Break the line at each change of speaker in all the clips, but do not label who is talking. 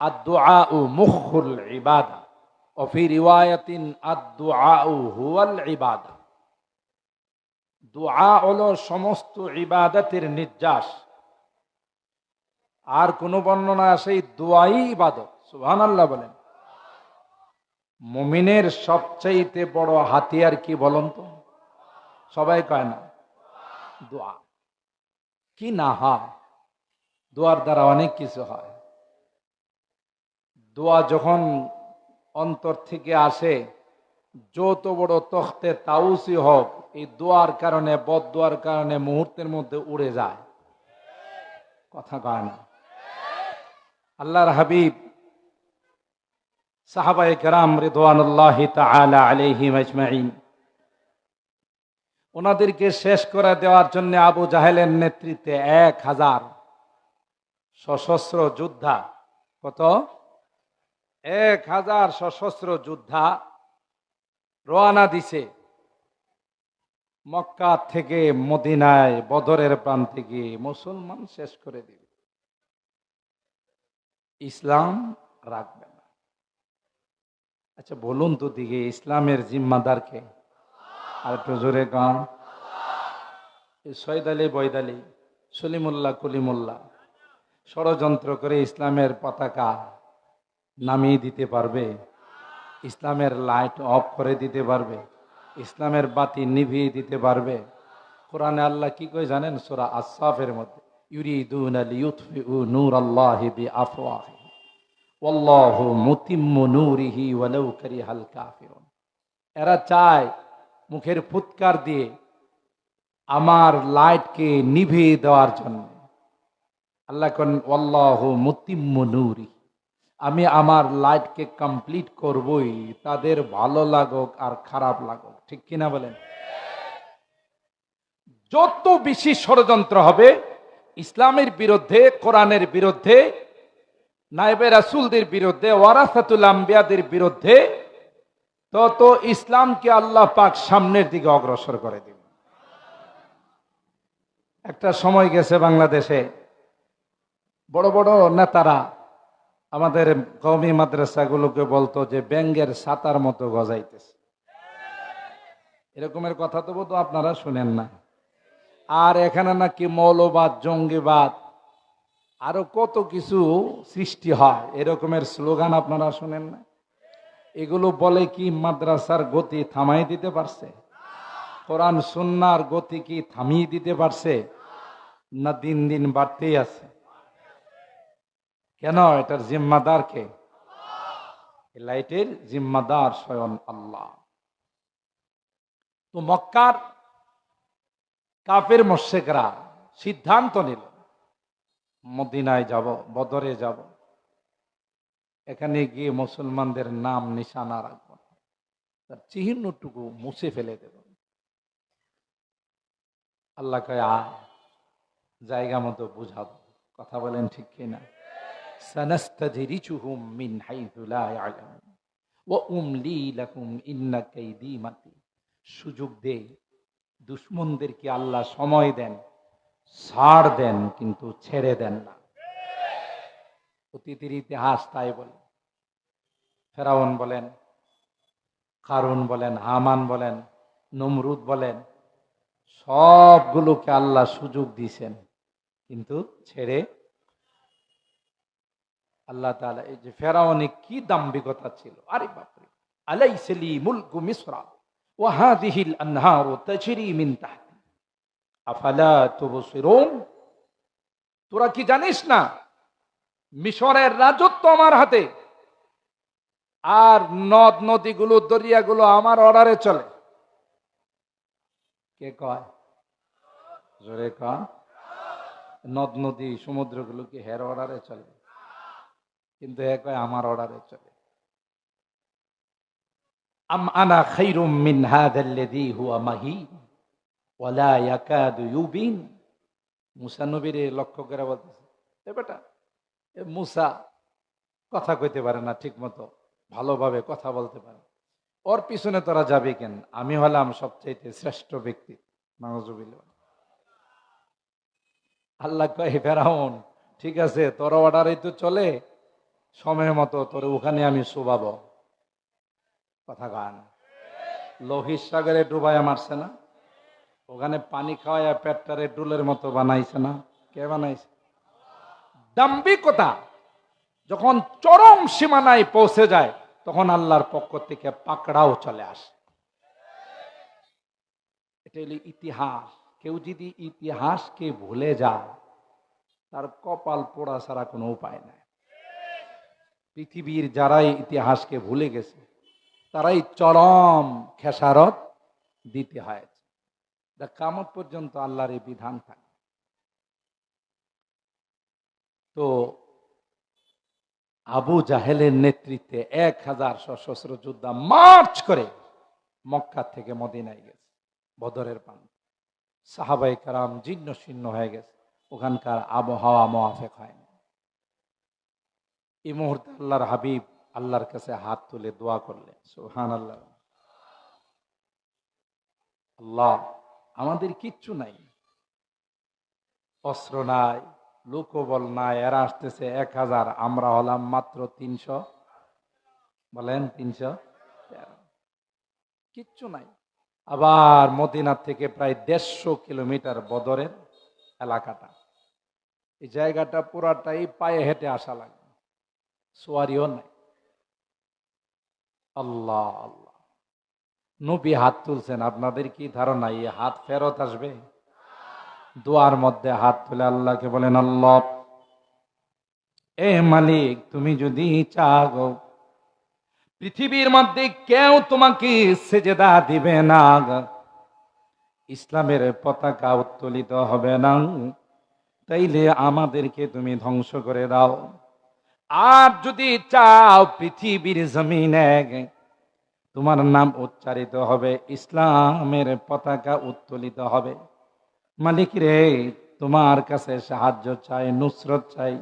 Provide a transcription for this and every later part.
আদ-দুআউ মুখুল ইবাদা ওয়া ফি রিওয়ায়াতিন আদ-দুআউ হুয়াল ইবাদা। দুআ হলো সমস্ত ইবাদতের নির্যাস। আর কোন বর্ণনা আছে দোয়াই ইবাদত। সুবহানাল্লাহ বলেন। মুমিনের সবচেয়ে বড় হাতিয়ার কি বলুন তো? সবাই কয় না দোয়া। কি না হয়? দোয়ার দ্বারা অনেক কিছু হয়। দোয়া যখন অন্তর থেকে আসে, যত বড় তখতে তাউসি হোক, এই দোয়ার কারণে, বদদোয়ার কারণে মুহূর্তের মধ্যে উড়ে যায়। কথা কয় না। আল্লাহর হাবিব সাহাবায়ে কেরাম রিদওয়ানুল্লাহি তাআলা আলাইহিম আজমাইন, ওনাদেরকে শেষ করে দেওয়ার জন্য আবু জাহেলের নেতৃত্বে 1000 সশস্ত্র যোদ্ধা, কত? 1000 সশস্ত্র যোদ্ধা রওনা দিছে মক্কা থেকে মদিনায়, বদরের প্রান্তে গিয়ে মুসলমান শেষ করে দিবে, ইসলাম রাখবে না। আচ্ছা বলুন তো দিকে, ইসলামের জিম্মাদারকে? আর একটু জোরে গান। সৈয়দ আলী বৈদ আলী, সলিমুল্লাহ কলিমুল্লাহ ষড়যন্ত্র করে ইসলামের পতাকা নামিয়ে দিতে পারবে? ইসলামের লাইট অফ করে দিতে পারবে? ইসলামের বাতি নিভিয়ে দিতে পারবে? কোরআনে আল্লাহ কি কই জানেন? সূরা আস-সাফের মধ্যে, ইউরিদুনা লিইউতফিউ নূরাল্লাহি বিআফওয়াহিহিম ওয়াল্লাহু মুতিম্মু নূরিহি ওয়ালাউ কারিহাল কাফিরুন। এরা চায় মুখের ফুৎকার দিয়ে আমার লাইটকে নিভিয়ে দেওয়ার জন্য। আল্লাহ কোন ওয়াল্লাহু মুতিম্মু নূরি, আমি আমার লাইটকে কমপ্লিট করবই, তাদের ভালো লাগুক আর খারাপ লাগুক। ঠিক কিনা বলেন? যত বেশি ষড়যন্ত্র হবে ইসলামের বিরুদ্ধে, কোরআনের বিরুদ্ধে, নায়েবে রাসূলদের বিরুদ্ধে, ওয়ারাসাতুল আম্বিয়াদের বিরুদ্ধে, তত ইসলামকে আল্লাহ পাক সামনের দিকে অগ্রসর করে দিবে। একটা সময় গেছে বাংলাদেশে বড় বড় নেতারা আমাদের কওমি মাদ্রাসাগুলোকে বলতো যে ব্যাঙের ছাতার মতো গজাইতেছে। এরকমের কথা তো বোধ আপনারা শুনেন না। আর এখানে নাকি মৌলবাদ, জঙ্গিবাদ, আরো কত কিছু সৃষ্টি হয়, এরকমের স্লোগান আপনারা শুনেন না? এগুলো বলে কি মাদ্রাসার গতি থামাই দিতে পারছে? কোরআন সুন্নাহর গতি কি থামিয়ে দিতে পারছে? না দিন দিন বাড়তেই আছে? কেন? এটার জিম্মাদার কে? লাইটের জিম্মাদার স্বয়ং আল্লাহ। তো মক্কার কাফের মুশরিকরা সিদ্ধান্ত নিল মদিনায় যাব, বদরে যাব, এখানে গিয়ে মুসলমানদের নাম নিশানা রাখবো, তার চিহ্নটুকু মুছে ফেলে দেব। আল্লাহ কয় আয়, জায়গা মতো বুঝাবো। কথা বলেন ঠিক কিনা? সানাস্তাদরিজুহুম মিন হাইথু লা ইয়ালামুন ওয়া উমলি লাকুম ইন্না কাইদি মাতিন। সুযোগ দে, দুশমনদেরকে আল্লাহ সময় দেন, ছাড় দেন, কিন্তু ছেড়ে দেন না। অতীতের ইতিহাস তাই বলে। ফেরাউন বলেন, কারুন বলেন, হামান বলেন, নমরুদ বলেন, সবগুলোকে আল্লাহ সুযোগ দিয়েছেন, কিন্তু ছেড়ে। আল্লাহ তাআলা এই যে ফেরাউনে কি দাম্ভিকতা ছিল! আরে বাপরে! আলাইসা লি মুলকু মিসরা ওয়া হাযিহিল আনহারু তাজরি মিন তাহতি আফালা তুবসিরুন। তোরা কি জানিস না মিশরের রাজত্ব আমার হাতে, আর নদ নদীগুলো, দরিয়াগুলো আমার অর্ডারে চলে? কে কয়? জোরে কয়। নদ নদী সমুদ্রগুলো কি হের অর্ডারে চলে? কিন্তু এ কয় আমার অর্ডারে চলে। আম আনা খায়রুম মিন হাযাল্লাযী হুয়া মাহিন ওয়া লা ইয়াকাদু ইউবিন। মুসা নবীরে লক্ষ্য করে বলতেছে, এ বেটা, এ মুসা কথা কইতে পারে না ঠিক মতো, ভালোভাবে কথা বলতে পারে, ওর পিছনে তোরা যাবি কেন? আমি হলাম সবচাইতে শ্রেষ্ঠ ব্যক্তি। নাউযুবিল্লাহ। আল্লাহ কয়, ফেরাউন ঠিক আছে, তোর অর্ডারেই তো চলে, সময় মতো তোর ওখানে আমি শোভাবো। কথা গান লোহিত সাগরে ডুবাইয়া মারছে না, ওখানে পানি খাওয়াইয়া পেটটারে ডুলের মতো বানাইছে না? কে বানাইছে? দাম্ভিকতা যখন চরম সীমানায় পৌঁছে যায় তখন আল্লাহর পক্ষ থেকে পাকড়াও চলে আসে। এটা হলো ইতিহাস। কেউ যদি ইতিহাসকে ভুলে যায় তার কপাল পোড়া ছাড়া কোনো উপায় নাই। পৃথিবীর যারাই ইতিহাসকে ভুলে গেছে তারাই চরম খেসারত দিতে হয়। কিয়ামত পর্যন্ত আল্লাহর এই বিধান থাকে। তো আবু জাহেলের নেতৃত্বে 1000 সশস্ত্র যোদ্ধা মার্চ করে মক্কা থেকে মদিনায় গেছে। বদরের পান সাহাবায়ে কেরাম জীর্ণ শীর্ণ হয়ে গেছে, ওখানকার আবহাওয়া মুআফিক হয়নি। এই মুহূর্তে আল্লাহর হাবিব আল্লাহর কাছে হাত তুলে দোয়া করলেন, সুবহানাল্লাহ, আল্লাহ আমাদের কিচ্ছু নাই, অস্ত্র নাই, লোকবল নাই, এরা আসতেছে 1000, আমরা হলাম মাত্র 300, বলেন 300, কিচ্ছু নাই। আবার মদিনা থেকে প্রায় 150 কিলোমিটার বদরের এলাকাটা, এই জায়গাটা পুরাটাই পায়ে হেঁটে আসা লাগবে, সোয়ারিও নাই। আল্লাহ আল্লাহ, নবী হাত তুলছেন, আপনাদের কি ধারণা এই হাত ফেরত আসবে? দোয়ার মধ্যে হাত তুলে আল্লাহকে বলেন, আল্লাহ এ মালিক, তুমি যদি চাও পৃথিবীর মধ্যে কেউ তোমাকে সেজদা দিবে না, ইসলামের পতাকা উত্তোলিত হবে না, তাইলে আমাদেরকে তুমি ধ্বংস করে দাও। আর যদি চাও পৃথিবীর জমিনে তোমার নাম উচ্চারিত হবে, ইসলামের পতাকা উত্তোলিত হবে, মালিক রে তোমার কাছে সাহায্য চাই, নুসরত চাই।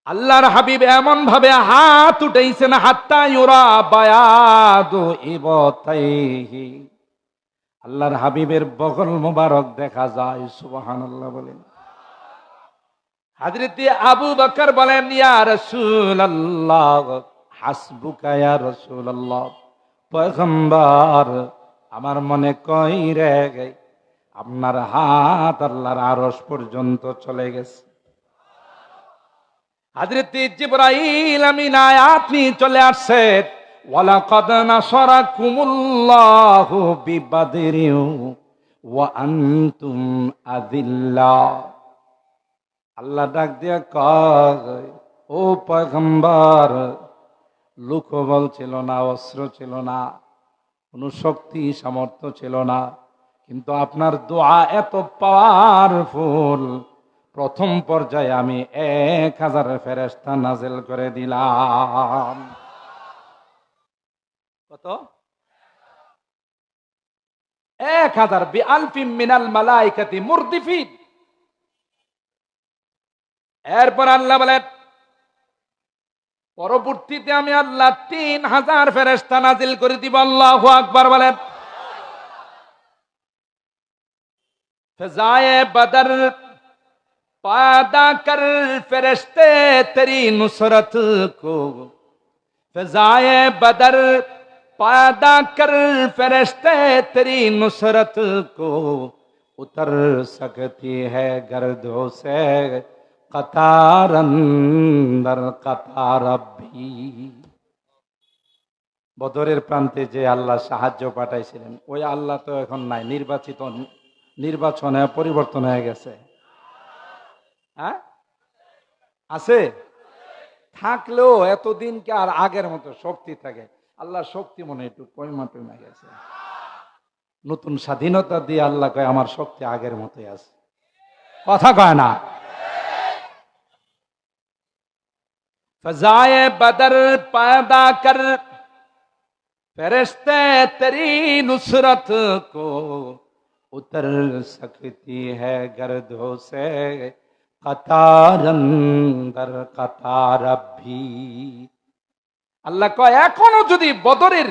আল্লাহর হাবিব এমন ভাবে হাত উঠাইছেন, হাত্তা ইউরা বায়াদু ইবতাইহি, আল্লাহর হাবিবের বগল মোবারক দেখা যায়। সুবহানাল্লাহ বলেন। হযরত আবু বকর বলেন, ইয়া রাসূলুল্লাহ, হাসবুকা ইয়া রাসূলুল্লাহ, পয়গম্বর আমার মনে কই রে আপনার হাত আল্লাহর আরশ পর্যন্ত চলে গেছে। হযরত জিবরাইল আমিন আয়াত নিয়ে চলে আসছে, ওয়ালাকাদ নাসারাকুমুল্লাহু বিবাদরিন ওয়া আনতুম আযিল্লা। আল্লাহ ডাক দিয়া কয়, ও পয়গম্বর, লোকবল ছিল না, অস্ত্র ছিল না, কোন শক্তি সামর্থ্য ছিল না, কিন্তু আপনার দোয়া এত পাওয়ারফুল, প্রথম পর্যায়ে আমি 1000 ফেরেশতা নাজিল করে দিলাম। কত? 1000 বিআলফিম মিনাল মালাইকাতি মুরদিফিন। এরপর আল্লাহ বলেন, পরবর্তীতে আমি আল্লাহ 3000 ফেরেশতা নাজিল করে দিব। আল্লাহু আকবার বলেন। ফজায়ে বদর पैदा कर फरिश्ते तेरी नुसरत को, फजाए बदर पैदा कर फरिश्ते तेरी नुसरत को, उतर सकती है गर्दों से कतार अंदर कतार भी। বদরের প্রান্তে যে আল্লাহ সাহায্য পাঠাইছিলেন ওই আল্লাহ তো এখন নাই, নির্বাচনে পরিবর্তন হয়ে গেছে। হ্যাঁ আছে, থাকলেও এতদিন কি আর আগের মতো শক্তি থাকে? আল্লাহ শক্তি মনে একটু কমা গেছে। নতুন স্বাধীনতা দিয়ে আল্লাহ কয় আমার শক্তি আগের মতোই আছে। কথা কয় না? ফজায়ে বদর पैदा कर फरिश्ते तेरी नुसरत को, उतर सकती है गर्दों से कतार अंदर कतार भी। আল্লাহ কয় এখনো যদি বদরের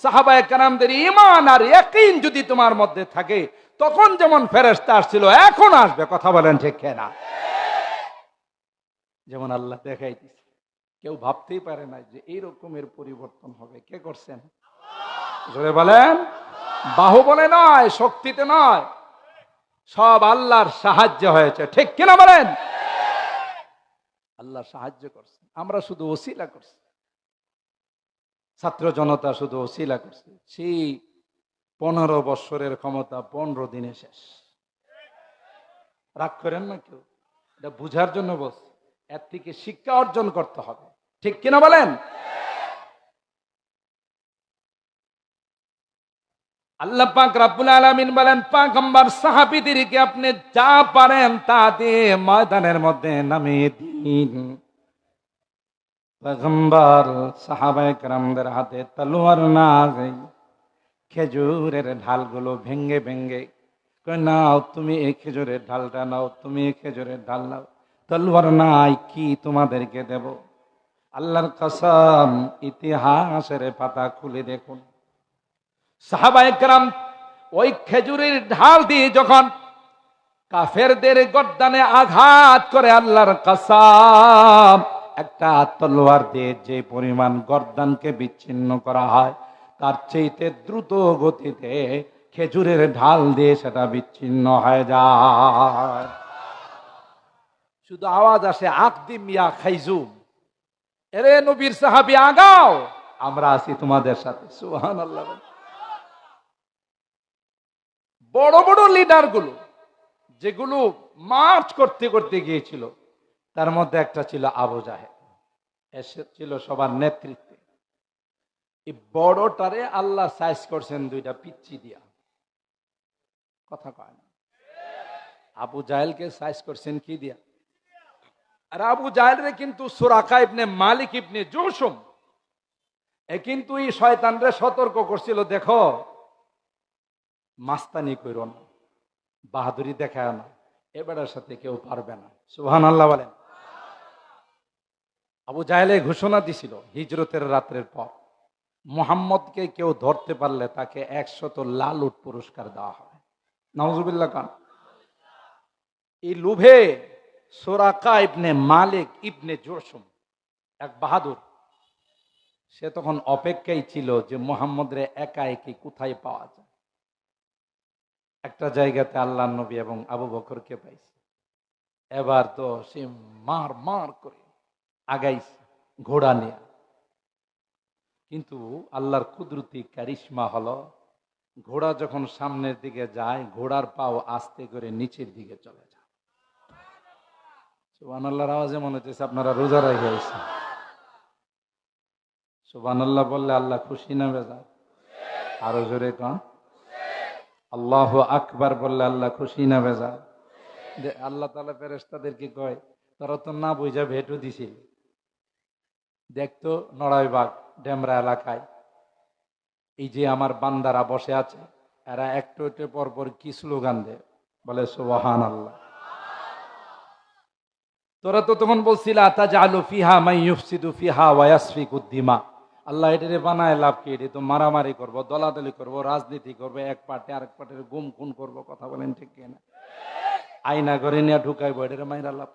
সাহাবায়ে কেরামদের ঈমান আর ইয়াকিন যদি তোমার মধ্যে থাকে, তখন যেমন ফেরেশতা আসছিল এখন আসবে। কথা বলেন ঠিক কিনা? যেমন আল্লাহ দেখাই দিছে। কেউ ভাবতেই পারে না যে এই রকমের পরিবর্তন হবে। কে করছেন? জোরে বলেন। বাহুবলে নয়, শক্তিতে নয়, সব আল্লাহর সাহায্য হয়েছে। ঠিক কিনা বলেন? আল্লাহ সাহায্য করছে, আমরা শুধু ওসিলা করছি। ছাত্র জনতা শুধু ওসিলা করছে। সেই 15 বৎসরের ক্ষমতা 15 দিনে শেষ। রাগ করেন না কেউ, এটা বুঝার জন্য বলছি। এর থেকে শিক্ষা অর্জন করতে হবে। ঠিক কিনা বলেন? আল্লাহ পাক রব্বুল আলামিন বলেন, পয়গম্বর সাহাবীদেরকে আপনি যা পারেন তা দিয়ে ময়দানের মধ্যে নামিয়ে দিন। পয়গম্বর সাহাবায়ে কেরামদের হাতে তলোয়ার না, খেজুরের ঢালগুলো ভেঙ্গে ভেঙ্গে নাও, তুমি এই খেজুরের ঢালটা নাও, তুমি এই খেজুরের ঢাল নাও। তলোয়ার নাই, কি তোমাদেরকে দেব? আল্লাহর কসম, ইতিহাসের পাতা খুলে দেখুন, সাহাবায়ে কেরাম ওই খেজুরের ঢাল দিয়ে যখন কাফেরদের গর্দানে আঘাত করে, আল্লাহর কসম, একটা তলোয়ার দিয়ে যে পরিমাণ গর্দানকে বিচ্ছিন্ন করা হয়, তার চাইতে দ্রুত গতিতে খেজুরের ঢাল দিয়ে সেটা বিচ্ছিন্ন হয়ে যায়। শুধু আওয়াজ আসে, আকদিম ইয়া খাইজুম, এরে নবীর সাহাবী আগাও, আমরা আছি তোমাদের সাথে। সুবহানাল্লাহ। বড় বড় লিডার গুলো যেগুলো মার্চ করতে করতে গিয়েছিল, তার মধ্যে একটা ছিল আবু জাহেল, এসেছিল সবার নেতৃত্বে। এই বড়টারে আল্লাহ সাইজ করছেন দুইটা পিচ্চি দিয়া। কথা কয় না। আবু জাহেলকে সাইজ করছেন কি দিয়া? আর আবু জাহেলরে কিন্তু সুরাকা ইবনে মালিক ইবনে জুশুম কিন্তু এই শয়তানরে সতর্ক করছিল, দেখো মাস্তানি কইরো না, বাহাদুরি দেখায় না, এবারের সাথে কেউ পারবে না। সুবহানাল্লাহ বলেন। আবু জাহেলে ঘোষণা দিছিল হিজরতের রাত্রের পর মুহাম্মদকে কেউ ধরতে পারলে তাকে 100 লাল উট পুরস্কার দেওয়া হবে। নাউজুবিল্লাহ খান। এই লোভে সুরাকা ইবনে মালিক ইবনে জুশুম, এক বাহাদুর, সে তখন অপেক্ষায় ছিল যে মুহাম্মদরে একা একই কোথায় পাওয়া যায়। একটা জায়গাতে আল্লাহর নবী এবং আবু বকরকে পাইছে। এবার তো সে মার মার করে আগাইছে ঘোড়া নিয়ে। কিন্তু আল্লাহর কুদরতি কারিশমা হলো, ঘোড়া যখন সামনের দিকে যায়, ঘোড়ার পাও আস্তে করে নিচের দিকে চলে যায়। সুবহানাল্লাহর আওয়াজে মনে হচ্ছে আপনারা রোজা রেখে আছেন। সুবহানাল্লাহ বললে আল্লাহ খুশি না বেজার? আরো জোরে কন। আল্লাহু আকবার বললে আল্লাহ খুশি না বেজার? আল্লাহ তাআলা ফেরেশতাদেরকে কয়, তারা তো না বুঝা ভেটও দিছিল, দেখতো নড়াইবাগ ডেমরা এলাকায় এই যে আমার বান্দারা বসে আছে, এরা একটু একটু পর পর কি স্লোগান দেয়, বলে সুবহানাল্লাহ। তোরা তো তখন বলছিলা তাজআলু ফিহা মান ইউফসিদু ফিহা ওয়া ইয়াসফিকুদ দিমা, আল্লাহ এটারে বানায় লাভ কি? এটা তো মারামারি করব, দলাদলি করব, রাজনীতি করব, এক পার্টি আরেক পার্টির গুম খুন করব। কথা বলেন ঠিক কিনা? আয়না ঘরে নিয়ে ঢুকাইবো, এটারে মাইরা লাভ?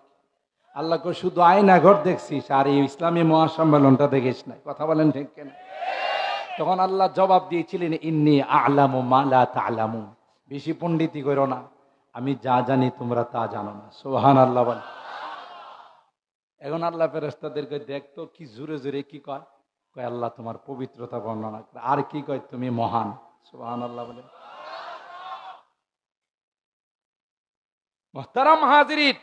আল্লাহ কই শুধু আয়না ঘর দেখছিস, আর এই ইসলামী মহাসম্মেলনটা দেখিস নাই। কথা বলেন ঠিক কিনা? তখন আল্লাহ জবাব দিয়েছিলেন, ইন্নী আ'লামু মা লা তা'লামুন, বেশি পণ্ডিতি করো না, আমি যা জানি তোমরা তা জানো না। সুবহানাল্লাহ বল। এখন আল্লাহ ফেরেশতাদেরকে দেখতো কি জোরে জোরে কি কয়, কয় আল্লাহ তোমার পবিত্রতা বর্ণনা করে, আর কি কয় তুমি মহান। সুবহানাল্লাহ বলে। মুহতারাম হাজিরিন,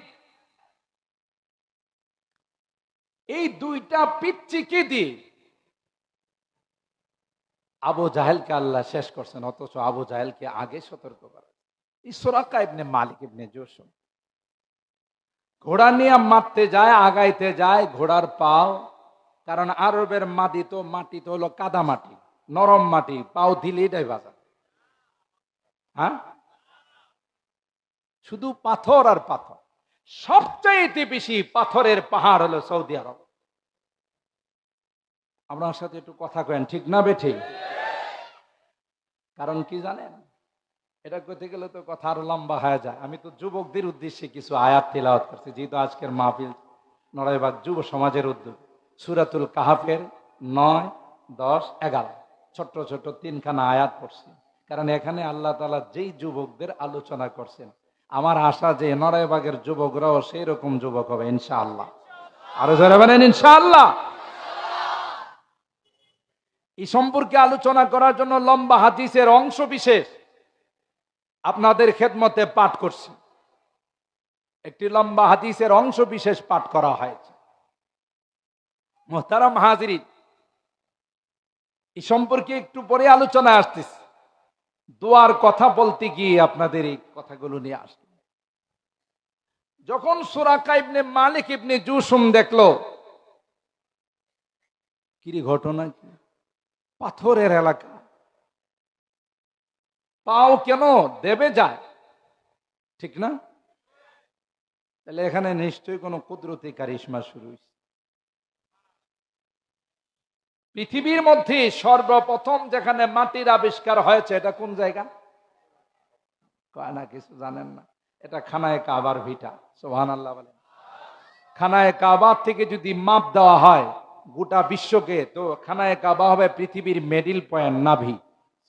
এই দুইটা পিচ্চিকে দিয়ে আবু জাহেলকে আল্লাহ শেষ করছেন, অথচ আবু জাহেলকে আগে সতর্ক করা। এই সুরাকা ইবনে মালিক ইবনে জুশুম ঘোড়া নিয়ে মারতে যায়, আগাইতে যায়, ঘোড়ার পাও, কারণ আরবের মাটি তো হলো কাদা মাটি, নরম মাটি, পাও দিলেই এটাই বাজা। হ্যাঁ, শুধু পাথর আর পাথর। সবচাইতে বেশি পাথরের পাহাড় হলো সৌদি আরব। আপনার সাথে একটু কথা কেন, ঠিক না বে ঠিক? কারণ কি জানেন, এটা করতে গেলে তো কথা আরো লম্বা হয়ে যায়। আমি তো যুবকদের উদ্দেশ্যে কিছু আয়াত তিলাওয়াত করছি, যেহেতু আজকের মাহফিল নড়াইবাগ যুব সমাজের উদ্যোগ, সূরাতুল কাহাফের 9, 10, 11 ছোট্ট ছোট্ট 3খানা আয়াত পড়ছি। কারণ এখানে আল্লাহ তাআলা যেই যুবকদের আলোচনা করছেন, আমার আশা যে নড়াইবাগের যুবকরাও সেই রকম যুবক হবে ইনশাআল্লাহ। আরো জোরে বলেন ইনশাআল্লাহ। এই সম্পর্কে আলোচনা করার জন্য লম্বা হাদিসের অংশ বিশেষ আপনাদের খেদমতে পাঠ করছি। একটি লম্বা হাদিসের অংশ বিশেষ পাঠ করা হয়েছে। মুহতারাম হাজিরিন, এই সম্পর্কে একটু পরে আলোচনা আসতেছে। দোয়ার কথা বলতে গিয়ে আপনাদের এই কথাগুলো নিয়ে আসবে। যখন সুরাকা ইবনে মালিক ইবনে জুসুম দেখলো, কি ঘটনা, কি পাথরের এলাকা, পাও কেন দেবে যায়, ঠিক না? তাহলে এখানে নিশ্চয়ই কোনো কুদরতি কারিশমা শুরু হয়েছে। পৃথিবীর মধ্যে সর্বপ্রথম যেখানে মাটির আবিষ্কার হয়েছে এটা কোন জায়গা? কয় না, কিছু জানেন না। এটা খানায়ে কাবার ভিটা। সুবহানাল্লাহ বলেন। খানায়ে কাবার থেকে যদি মাপ দেওয়া হয় গোটা বিশ্বকে, তো খানায়ে কাবা হবে পৃথিবীর মিডল পয়েন্ট, নাভি।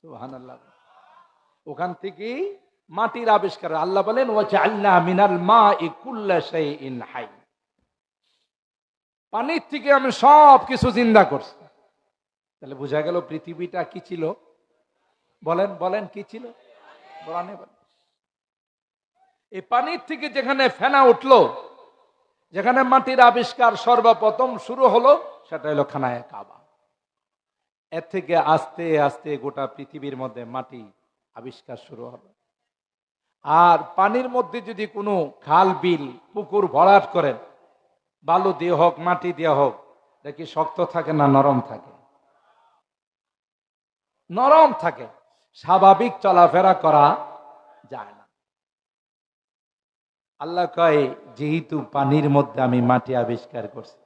সুবহানাল্লাহ। ওখান থেকে মাটির আবিষ্কার। আল্লাহ বলেন ওয়াজআলনা মিনাল মাই কুল্লা শাইইন হাই, পানির থেকে আমি সব কিছু জিন্দা করছি। তাহলে বোঝা গেল পৃথিবীটা কি ছিল? বলেন বলেন, কি ছিল? কোরআনে বলেন। এই পানির থেকে যেখানে ফেনা উঠলো, যেখানে মাটির আবিষ্কার সর্বপ্রথম শুরু হলো, সেটা হলো খানায়ে কাবা। এর থেকে আস্তে আস্তে গোটা পৃথিবীর মধ্যে মাটি আবিষ্কার শুরু হলো। আর পানির মধ্যে যদি কোনো খাল, বিল, পুকুর ভরাট করেন, বালু দিয়ে হোক, মাটি দিয়ে হোক, দেখি শক্ত থাকে না নরম থাকে? নরম থাকে, স্বাভাবিক চলাফেরা করা যায় না। আল্লাহ কয়, যেহেতু পানির মধ্যে আমি মাটি আবিষ্কার করছি,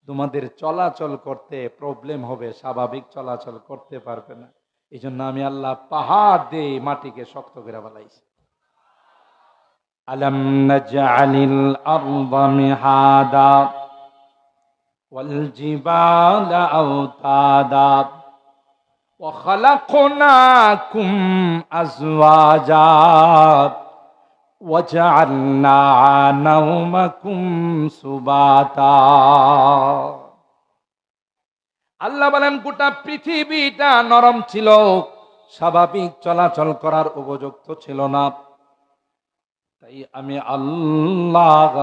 তোমাদের চলাচল করতে প্রবলেম হবে, স্বাভাবিক চলাচল করতে পারবে না। এই জন্য আমি আল্লাহ পাহাড় দিয়ে মাটিকে শক্ত করে বানাইছি। আলাম নাজআলিল আরদা মিহাদা ওয়াল জিবালা আওতাদা ওয়া খালাকনাকুম আজওয়াজা ওয়া জাআলনা নাওমাকুম সুবাতা। আল্লাহ বলেন গোটা পৃথিবীটা নরম ছিল, স্বাভাবিক চলাচল করার উপযুক্ত ছিল না। তাই আমি আল্লাহ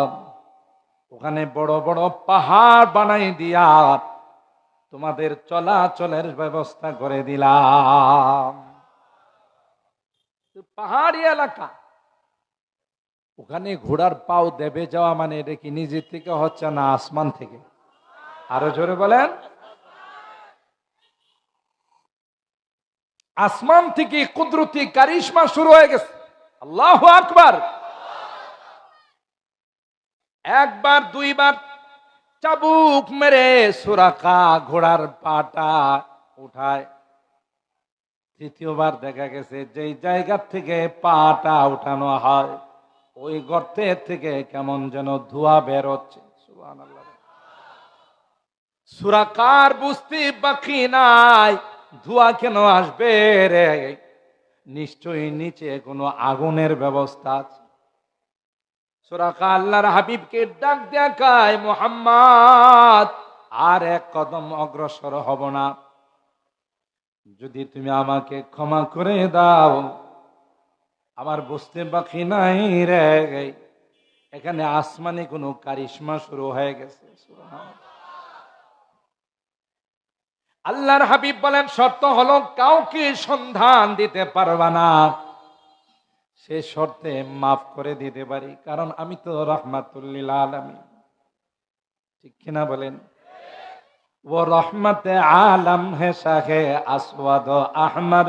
ওখানে বড় বড় পাহাড় বানাই দিয়া তোমাদের চলাচলের ব্যবস্থা করে দিলাম। পাহাড়ি এলাকা, ওখানে ঘোড়ার পাও দেবে যাওয়া মানে এটা কি নিজের থেকে হচ্ছে না আসমান থেকে? আরো জোরে বলেন। আসমান থেকে কুদরতি কারিশমা শুরু হয়ে গেছে। আল্লাহু আকবার। একবার দুইবার চাবুক মেরে সুরাকা ঘোড়ার পাটা উঠায়। তৃতীয়বার দেখা গেছে যেই জায়গা থেকে পাটা উঠানো হয় ওই গর্তের থেকে কেমন যেন ধোঁয়া বের হচ্ছে। সুবহানাল্লাহ। সুরাকার বুঝতে বাকি নাই ধোঁয়া কেন আসবে রে, নিশ্চয়ই নিচে কোনো আগুনের ব্যবস্থা আছে। সুরাকা আল্লাহর হাবিবকে ডাক দেখায়, মুহাম্মদ আর এক কদম অগ্রসর হব না, যদি তুমি আমাকে ক্ষমা করে দাও। আমার বুঝতে বাকি নাই রে, এখানে আসমানে কোনো কারিশমা শুরু হয়ে গেছে। আল্লাহর হাবিব বলেন শর্ত হলো কাউকে সন্ধান দিতে পারবা না, সে শর্তে মাফ করে দিতে পারি, কারণ আমি তো রাহমাতুল লিল আলামিন। ঠিক কিনা বলেন? ও রহমতে আলম হে শাহে আসওয়াদ আহমর,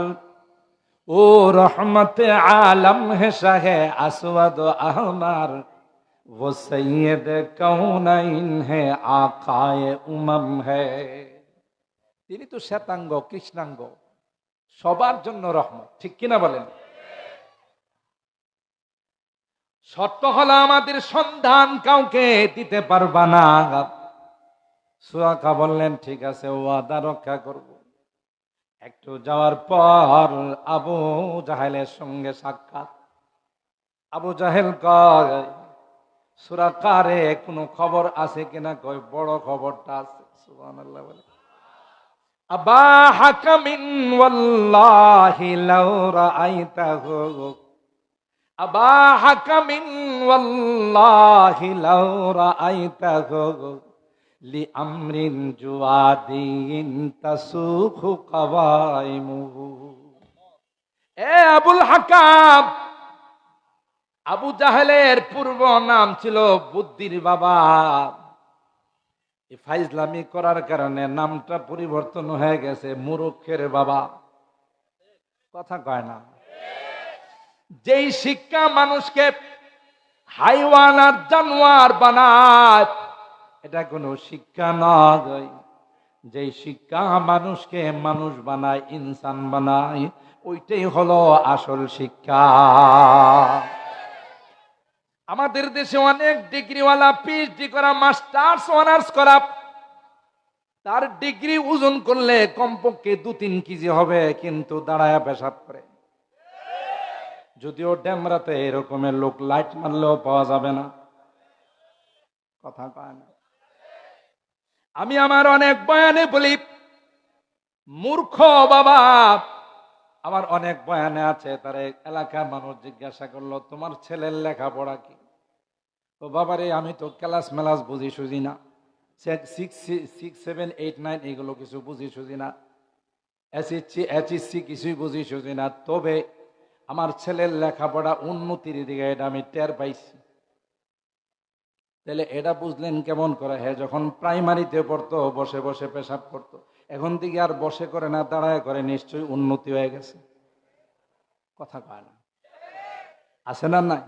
ও রহমতে আলম হে শাহে আসওয়াদ আহমর, वो सैयद कौनैन है आकाए उमम है। তিনি তো শ্বেতাঙ্গ কৃষ্ণাঙ্গ, সবার জন্য রহমত। ঠিক কিনা বলেন? শর্ত হলো আমাদের সন্ধান কাউকে দিতে পারবা না। সুরাকা বললেন ঠিক আছে, ওয়াদা রক্ষা করব। একটু যাওয়ার পর আবু জাহেলের সঙ্গে সাক্ষাৎ। আবু জাহেল কয়, সুরাকা রে কোনো খবর আছে কিনা? কয় বড় খবরটা আছে। সুবহানাল্লাহ বলে, আবা হাকামিন ওয়াল্লাহি লাউ রাআইতাহু, আবা হাকামিন ওয়াল্লাহি লাউ রাআইতাহু লিআমরিন জুয়াদিন তাসুখু কাওয়াইমুহু। এ আবুল হাকাম, আবু জাহেলের পূর্ব নাম ছিল বুদ্ধির বাবা। ফাইজলামি করার কারণে নামটা পরিবর্তন হয়ে গেছে মূর্খের বাবা। কথা কয় না? যেই শিক্ষা মানুষকে হাইওয়ান আর জানোয়ার বানায়, এটা কোনো শিক্ষা নয়। যেই শিক্ষা মানুষকে মানুষ বানায়, ইনসান বানায়, ওইটাই হলো আসল শিক্ষা। আমাদের দেশে অনেক ডিগ্রিওয়ালা, পিএইচডি করা, মাস্টার্স অনার্স করা, তার ডিগ্রি ওজন করলে কমপক্ষে 2-3 কেজি হবে, কিন্তু দাঁড়ায়া পেশাব করে। যদিও ড্যামরাতে এরকমের লোক লাইট মারলেও পাওয়া যাবে না। কথা কয় না? আমি আমার অনেক বয়ানে বলি, মূর্খ বাবা। আমার অনেক বয়ানে আছে, তার এলাকার মানুষ জিজ্ঞাসা করলো, তোমার ছেলের লেখাপড়া কি? তো বাবারে, আমি তো ক্লাস মেলাস বুঝি সুঝি না, 6, 7, 8, 9 এগুলো কিছু বুঝি সুঝি না, HSC কিছুই বুঝি সুঝি না। তবে আমার ছেলের লেখাপড়া উন্নতির দিকে এটা আমি টের পাইছি। তাহলে এটা বুঝলেন কেমন করে? হ্যাঁ, যখন প্রাইমারিতে পড়তো বসে বসে পেশাব করতো, এখন থেকে আর বসে করে না, দাঁড়ায় করে, নিশ্চয়ই উন্নতি হয়ে গেছে। কথা কয় না? আছে না? নাই?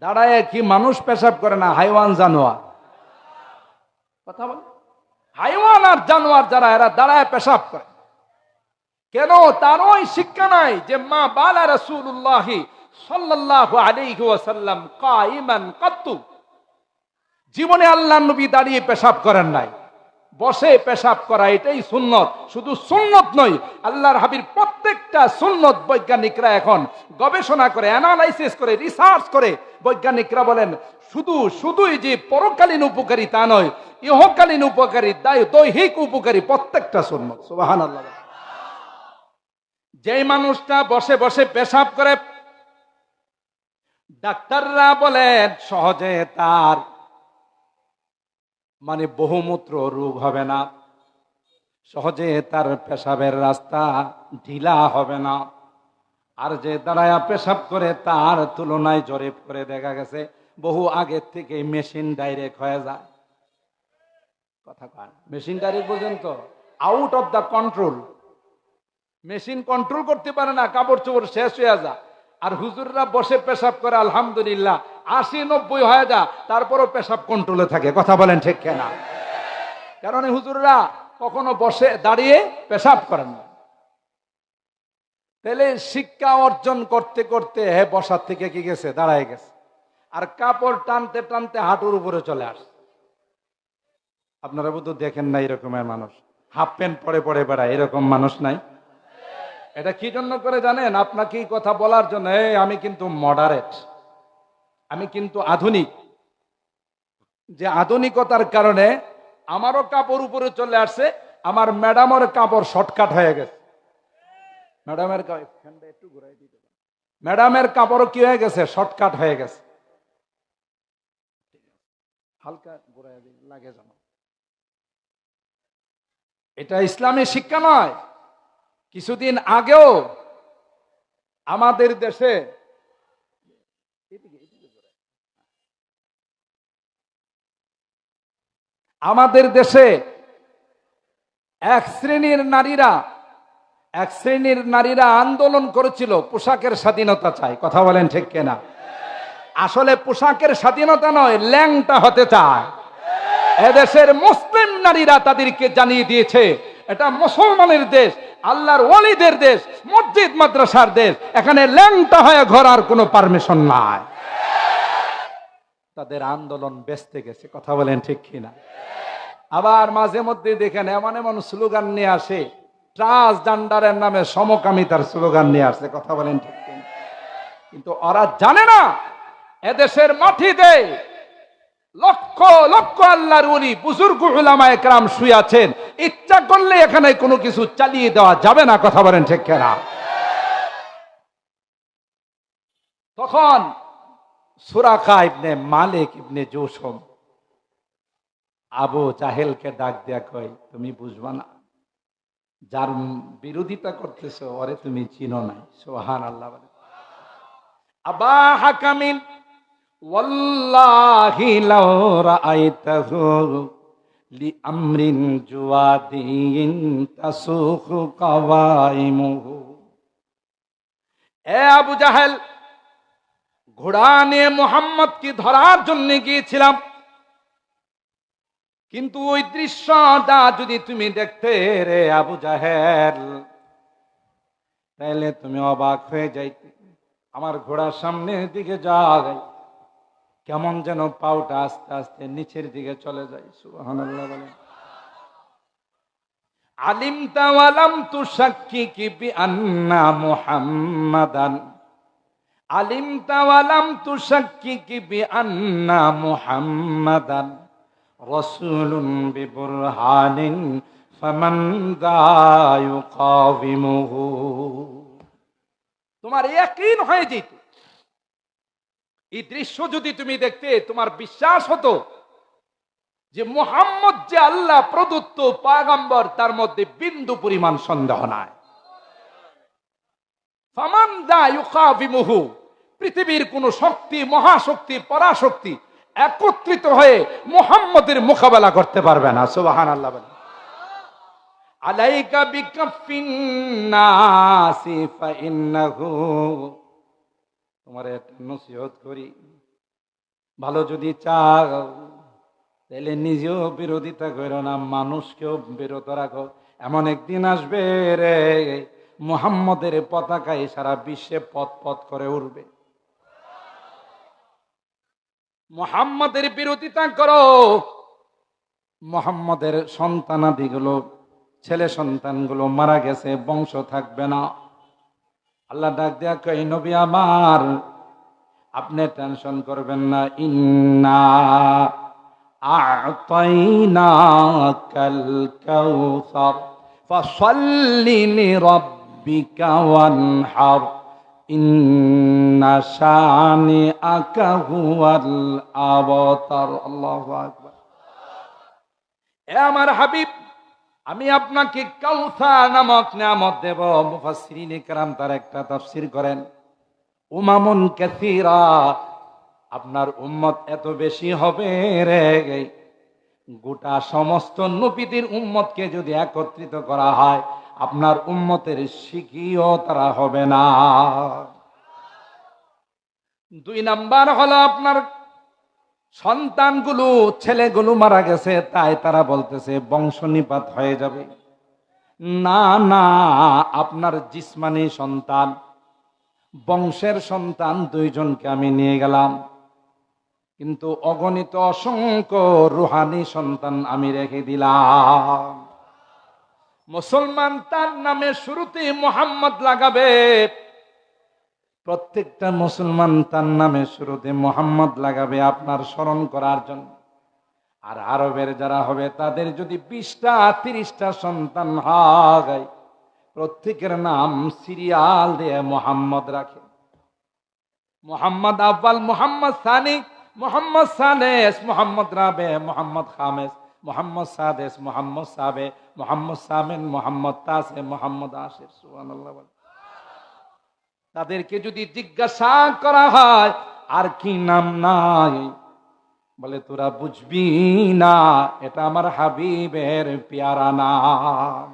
দাঁড়ায় কি মানুষ পেশাব করে না? হাইওয়ান জানোয়ার। কথা বল, হাইওয়ান আর জানোয়ার যারা, এরা দাঁড়ায় পেশাব করে কেন? তার ওই শিক্ষা নাই যে মা বালা রাসূলুল্লাহ সাল্লাল্লাহু আলাইহি ওয়াসাল্লাম কাইমান কাত্তু, জীবনে আল্লাহর নবী দাঁড়িয়ে পেশাব করেন নাই, বসে পেশাব করা এটাই সুন্নত। শুধু সুন্নত নয়, আল্লাহর হাবিব প্রত্যেকটা সুন্নত বৈজ্ঞানিকরা এখন গবেষণা করে, অ্যানালাইসিস করে, রিসার্চ করে, বৈজ্ঞানিকরা বলেন শুধুই যে পরকালীন উপকারী তা নয়, ইহকালীন উপকারী, দৈহিক উপকারী প্রত্যেকটা সুন্নত। সুবহানাল্লাহ। যেই মানুষটা বসে বসে পেশাব করে, ডাক্তাররা বলেন সহজে তার বহুমূত্র রোগ হবে না, সহজে তার পেশাবের রাস্তা ঢিলা হবে না। আর যে দাঁড়ায়া পেশাব করে, তার তুলনায় জরিপ করে দেখা গেছে বহু আগের থেকে মেশিন ডাইরেক্ট হয়ে যায়। কথা কয়? মেশিন ডাইরেক্ট পর্যন্ত out of the control. Machine control করতে পারে না, কাপড় চোপড় শেষ হয়ে যায়। আর হুজুররা বসে পেশাব করে আলহামদুলিল্লাহ 80-90 হয়ে যায়, তারপরও পেশাব কন্ট্রোলে থাকে। কথা বলেন ঠিক কিনা? কারণ হুজুররা কখনো বসে দাঁড়িয়ে পেশাব করেন না। তাহলে শিক্ষা অর্জন করতে করতে বসার থেকে কি গেছে, দাঁড়ায় গেছে। আর কাপড় টানতে টানতে হাঁটুর উপরে চলে আসে। আপনারা বোধহয় দেখেন না এরকমের মানুষ, হাফ প্যান্ট পরে পরে বেড়ায়, এরকম মানুষ নাই? এটা কি জন্য করে জানেন? আপনাকে এই কথা বলার জন্য, আমি কিন্তু মডারেট, আমি কিন্তু আধুনিক। যে আধুনিকতার কারণে আমারও কাপড় উপরে চলে আসছে, আমার ম্যাডামের কাপড় শর্টকাট হয়ে গেছে। ম্যাডামের একটু ঘুরাই দিতে, ম্যাডামের কাপড়ও কি হয়ে গেছে, শর্টকাট হয়ে গেছে। হালকা ঘুরাই লাগে জানো, এটা ইসলামী শিক্ষা নয়। কিছুদিন আগেও আমাদের দেশে এক শ্রেণীর নারীরা আন্দোলন করেছিল, পোশাকের স্বাধীনতা চাই। কথা বলেন ঠিক কিনা? আসলে পোশাকের স্বাধীনতা নয়, ল্যাংটা হতে চায়। এদেশের মুসলিম নারীরা তাদেরকে জানিয়ে দিয়েছে এটা মুসলমানের দেশ, আল্লাহর ওলিদের দেশ, মসজিদ মাদ্রাসার দেশ। এখানে ল্যাংটা হয়ে ঘোরার কোনো পারমিশন নাই। তাদের আন্দোলন বেস্তে গেছে, কথা বলেন ঠিক কিনা? আবার মাঝে মধ্যে দেখেন এমন এমন স্লোগান নিয়ে আসে, ট্রান্সজেন্ডারের নামে সমকামিতার স্লোগান নিয়ে আসে, কথা বলেন ঠিক কিনা? কিন্তু ওরা জানে না এদেশের মাটিতে লক্ষ লক্ষ আল্লাহর ওলি বুজুর্গ উলামায়ে কেরাম শুয়ে আছেন। ইচ্ছা করলে এখানে কোনো কিছু চালিয়ে দেওয়া যাবে না, কথা বলেন ঠিক কিনা? তখন সুরাকা ইবনে মালিক ইবনে জৌসম আবু জাহেলকে ডাক দিয়া কয়, তুমি বুঝবা না, যার বিরোধিতা করতেছো ওরে তুমি চিনো নাই। সুবহানাল্লাহ। বলে আবা হাকামিন ওয়াল্লাহি লাউ রাআইতাহু লিআমরিন জুওয়াদিন তাসুখু কাওয়াইমুহু। এ আবু জাহেল, ঘোড়া নিয়ে মুহাম্মদকে ধরার জন্য গিয়েছিলাম, কিন্তু ওই দৃশ্যটা যদি তুমি দেখতে রে আবু জাহেল, তাহলে তুমি অবাক হয়ে যাইতে। আমার ঘোড়ার সামনের দিকে যায়, কেমন যেন পাউটা আস্তে আস্তে নিচের দিকে চলে যায়। সুবহানাল্লাহ। বলেন আলিমতা ওয়া লাম তুশাক্কিকি বিআন্না মুহাম্মাদান, আলিমতা ওয়া লাম তুশাক্কিকি বিআন্না মুহাম্মাদান রাসূলুন বিবুরহানিন ফামান দা ইউকাবিমুহু। তোমার ইয়াকিন হয়ে যেত, এই দৃশ্য যদি তুমি দেখতে তোমার বিশ্বাস হতো যে মুহাম্মদ যে আল্লাহ প্রদত্ত পয়গম্বর, তার মধ্যে বিন্দু পরিমাণ সন্দেহ নাই। ফামান দা ইউকাবিমুহু, পৃথিবীর কোন শক্তি, মহাশক্তি, পরাশক্তি একত্রিত হয়ে মুহাম্মদের মোকাবেলা করতে পারবে না। সুবহানাল্লাহ। বলেন আলাইকা বিকাফিন নাসি ফাইন্নাহু, তোমার একটা নসিহত করি, ভালো যদি চাও তাহলে নিজেও বিরোধিতা করো না, মানুষকেও বিরত রাখো। এমন একদিন আসবে রে, মুহাম্মদের পতাকায় সারা বিশ্বে পথ পথ করে উঠবে। মুহাম্মদের বিরোধিতা করো, মুহাম্মদের সন্তানাদিগুলো, ছেলে সন্তানগুলো মারা গেছে, বংশ থাকবে না। আল্লাহ ডাক দেয়া কই, নবী আমার, আপনি টেনশন করবেন না। ইন্না আ'তাইনাকাল কাউসার ফাসাল্লি লিরাব্বিকা ওয়ানহার ইন্না শানিআকা হুয়াল আবতার। আল্লাহু আকবার। এ আমার হাবিব, আমি আপনাকে কাউসার নামক নিয়ামত দেব। মুফাসসিরিনে কেরাম তার একটা তাফসীর করেন, উমামুন কাসীরা, আপনার উম্মত এত বেশি হবে রে, গোটা সমস্ত নবীদের উম্মতকে যদি একত্রিত করা হয়, আপনার উম্মতের শিকিও তারা হবে না। 2 নাম্বার হলো আপনার সন্তানগুলো, ছেলেগুলো মারা গেছে, তাই তারা বলতেছে বংশনিপাত হয়ে যাবে। না না, আপনার জিসমানি সন্তান, বংশের সন্তান 2 জনকে আমি নিয়ে গেলাম, কিন্তু অগণিত অসংখ্য রুহানি সন্তান আমি রেখে দিলাম। মুসলমান তার নামে শুরুতে মুহাম্মদ লাগাবে, প্রত্যেকটা মুসলমান তার নামে শুরুতে মুহাম্মদ লাগাবে আপনার স্মরণ করার জন্য। আর আরবের যারা হবে তাদের যদি 20টা 30টা সন্তান হয়, প্রত্যেকের নাম সিরিয়াল দিয়ে মুহাম্মদ রাখে। মুহাম্মদ আব্বাল, মুহাম্মদ সানি, মুহাম্মদ সালেস, মুহাম্মদ রাবে, মুহাম্মদ খামেস, মুহাম্মদ সাদেস, মুহাম্মদ সাবে, মুহাম্মদ সামিন, মুহাম্মদ তাসে, মুহাম্মদ আশির। সুবহানাল্লাহ। তাদেরকে যদি জিজ্ঞাসা করা হয় আর কি নাম নাই, বলে তোরা বুঝবি না, এটা আমার হাবিবের পেয়ারা নাম।